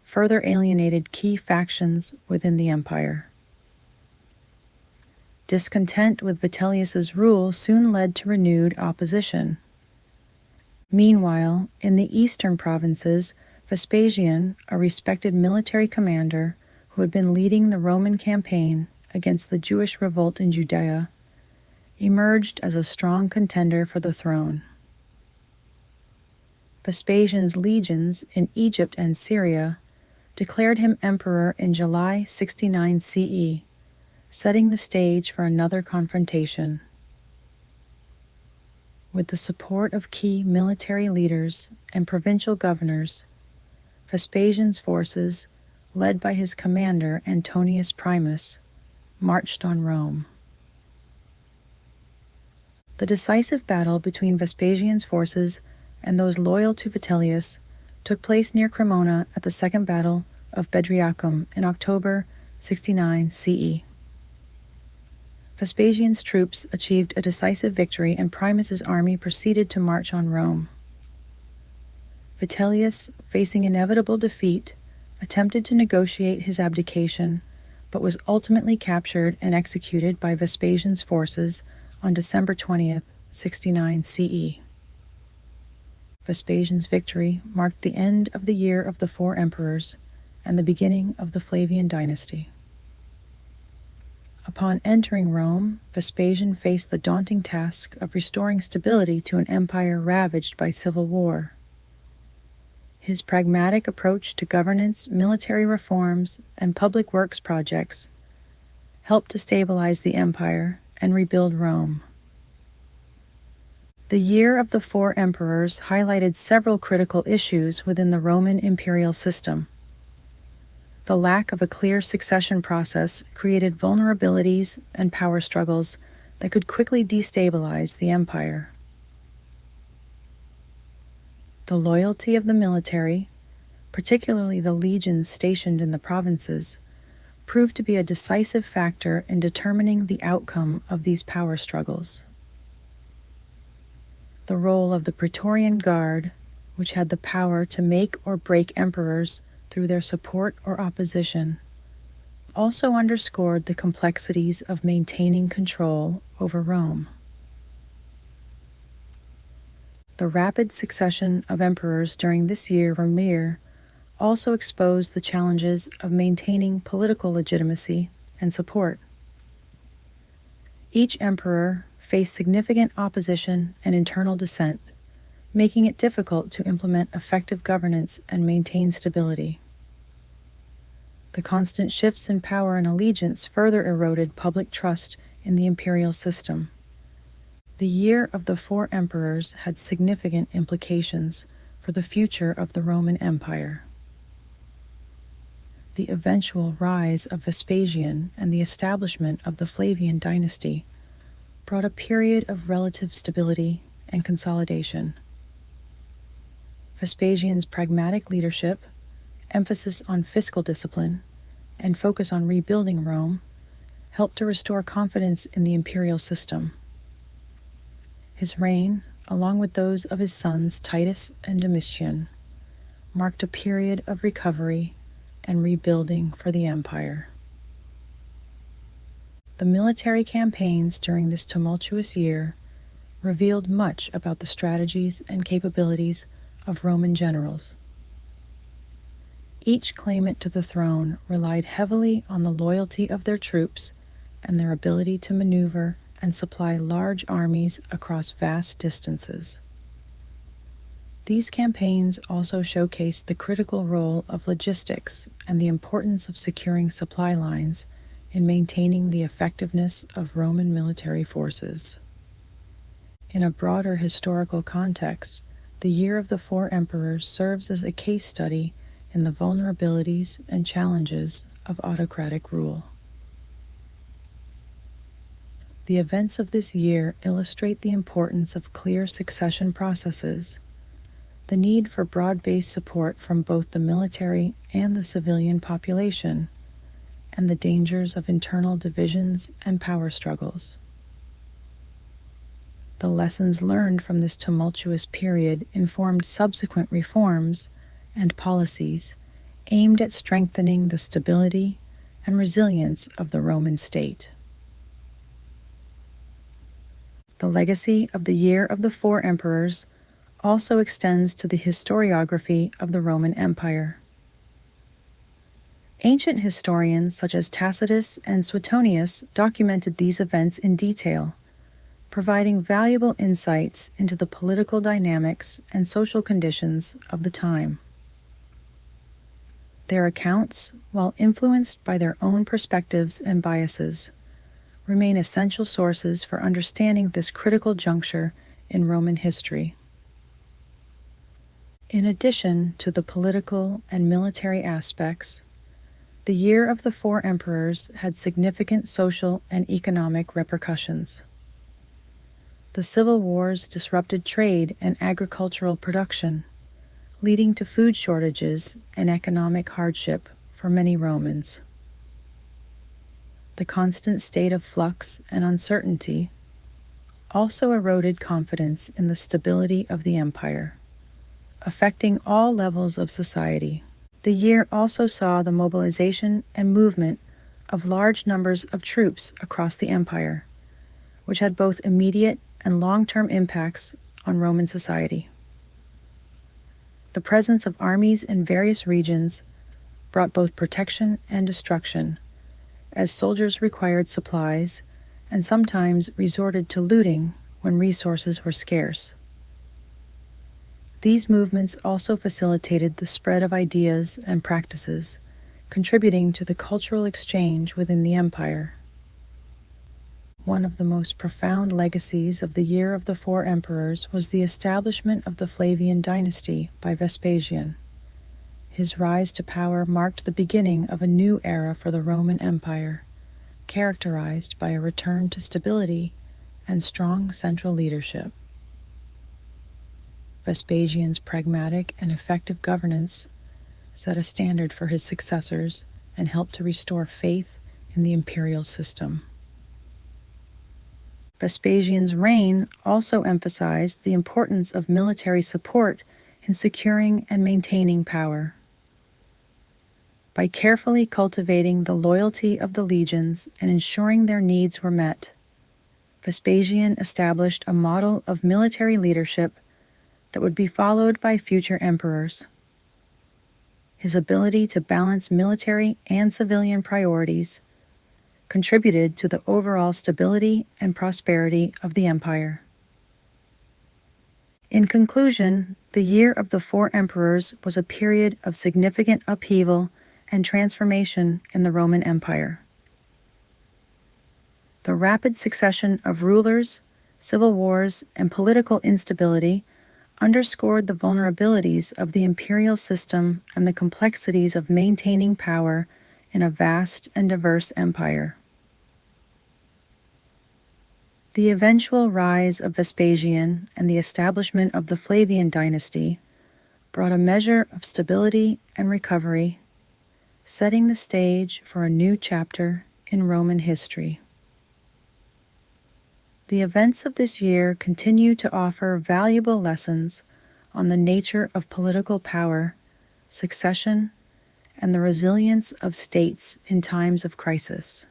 further alienated key factions within the empire. Discontent with Vitellius's rule soon led to renewed opposition. Meanwhile, in the eastern provinces, Vespasian, a respected military commander who had been leading the Roman campaign against the Jewish revolt in Judea, emerged as a strong contender for the throne. Vespasian's legions in Egypt and Syria declared him emperor in July 69 CE, setting the stage for another confrontation. With the support of key military leaders and provincial governors, Vespasian's forces, led by his commander Antonius Primus, marched on Rome. The decisive battle between Vespasian's forces and those loyal to Vitellius took place near Cremona at the Second Battle of Bedriacum in October 69 CE. Vespasian's troops achieved a decisive victory and Primus's army proceeded to march on Rome. Vitellius, facing inevitable defeat, attempted to negotiate his abdication, but was ultimately captured and executed by Vespasian's forces on December 20th, 69 CE. Vespasian's victory marked the end of the year of the four emperors and the beginning of the Flavian dynasty. Upon entering Rome, Vespasian faced the daunting task of restoring stability to an empire ravaged by civil war. His pragmatic approach to governance, military reforms, and public works projects helped to stabilize the empire and rebuild Rome. The year of the four emperors highlighted several critical issues within the Roman imperial system. The lack of a clear succession process created vulnerabilities and power struggles that could quickly destabilize the empire. The loyalty of the military, particularly the legions stationed in the provinces, proved to be a decisive factor in determining the outcome of these power struggles. The role of the Praetorian Guard, which had the power to make or break emperors through their support or opposition, also underscored the complexities of maintaining control over Rome. The rapid succession of emperors during this year premiere also exposed the challenges of maintaining political legitimacy and support. Each emperor faced significant opposition and internal dissent, making it difficult to implement effective governance and maintain stability. The constant shifts in power and allegiance further eroded public trust in the imperial system. The year of the four emperors had significant implications for the future of the Roman Empire. The eventual rise of Vespasian and the establishment of the Flavian dynasty brought a period of relative stability and consolidation. Vespasian's pragmatic leadership, emphasis on fiscal discipline, and focus on rebuilding Rome helped to restore confidence in the imperial system. His reign, along with those of his sons Titus and Domitian, marked a period of recovery and rebuilding for the empire. The military campaigns during this tumultuous year revealed much about the strategies and capabilities of Roman generals. Each claimant to the throne relied heavily on the loyalty of their troops and their ability to maneuver and supply large armies across vast distances. These campaigns also showcased the critical role of logistics and the importance of securing supply lines in maintaining the effectiveness of Roman military forces. In a broader historical context, the Year of the Four Emperors serves as a case study in the vulnerabilities and challenges of autocratic rule. The events of this year illustrate the importance of clear succession processes, the need for broad-based support from both the military and the civilian population, and the dangers of internal divisions and power struggles. The lessons learned from this tumultuous period informed subsequent reforms and policies aimed at strengthening the stability and resilience of the Roman state. The legacy of the Year of the Four Emperors also extends to the historiography of the Roman Empire. Ancient historians such as Tacitus and Suetonius documented these events in detail, providing valuable insights into the political dynamics and social conditions of the time. Their accounts, while influenced by their own perspectives and biases, remain essential sources for understanding this critical juncture in Roman history. In addition to the political and military aspects, the Year of the Four Emperors had significant social and economic repercussions. The civil wars disrupted trade and agricultural production, leading to food shortages and economic hardship for many Romans. The constant state of flux and uncertainty also eroded confidence in the stability of the empire, affecting all levels of society. The year also saw the mobilization and movement of large numbers of troops across the empire, which had both immediate and long-term impacts on Roman society. The presence of armies in various regions brought both protection and destruction, as soldiers required supplies and sometimes resorted to looting when resources were scarce. These movements also facilitated the spread of ideas and practices, contributing to the cultural exchange within the empire. One of the most profound legacies of the Year of the Four Emperors was the establishment of the Flavian dynasty by Vespasian. His rise to power marked the beginning of a new era for the Roman Empire, characterized by a return to stability and strong central leadership. Vespasian's pragmatic and effective governance set a standard for his successors and helped to restore faith in the imperial system. Vespasian's reign also emphasized the importance of military support in securing and maintaining power. By carefully cultivating the loyalty of the legions and ensuring their needs were met, Vespasian established a model of military leadership that would be followed by future emperors. His ability to balance military and civilian priorities contributed to the overall stability and prosperity of the empire. In conclusion, the Year of the Four Emperors was a period of significant upheaval and transformation in the Roman Empire. The rapid succession of rulers, civil wars, and political instability underscored the vulnerabilities of the imperial system and the complexities of maintaining power in a vast and diverse empire. The eventual rise of Vespasian and the establishment of the Flavian dynasty brought a measure of stability and recovery, setting the stage for a new chapter in Roman history. The events of this year continue to offer valuable lessons on the nature of political power, succession, and the resilience of states in times of crisis.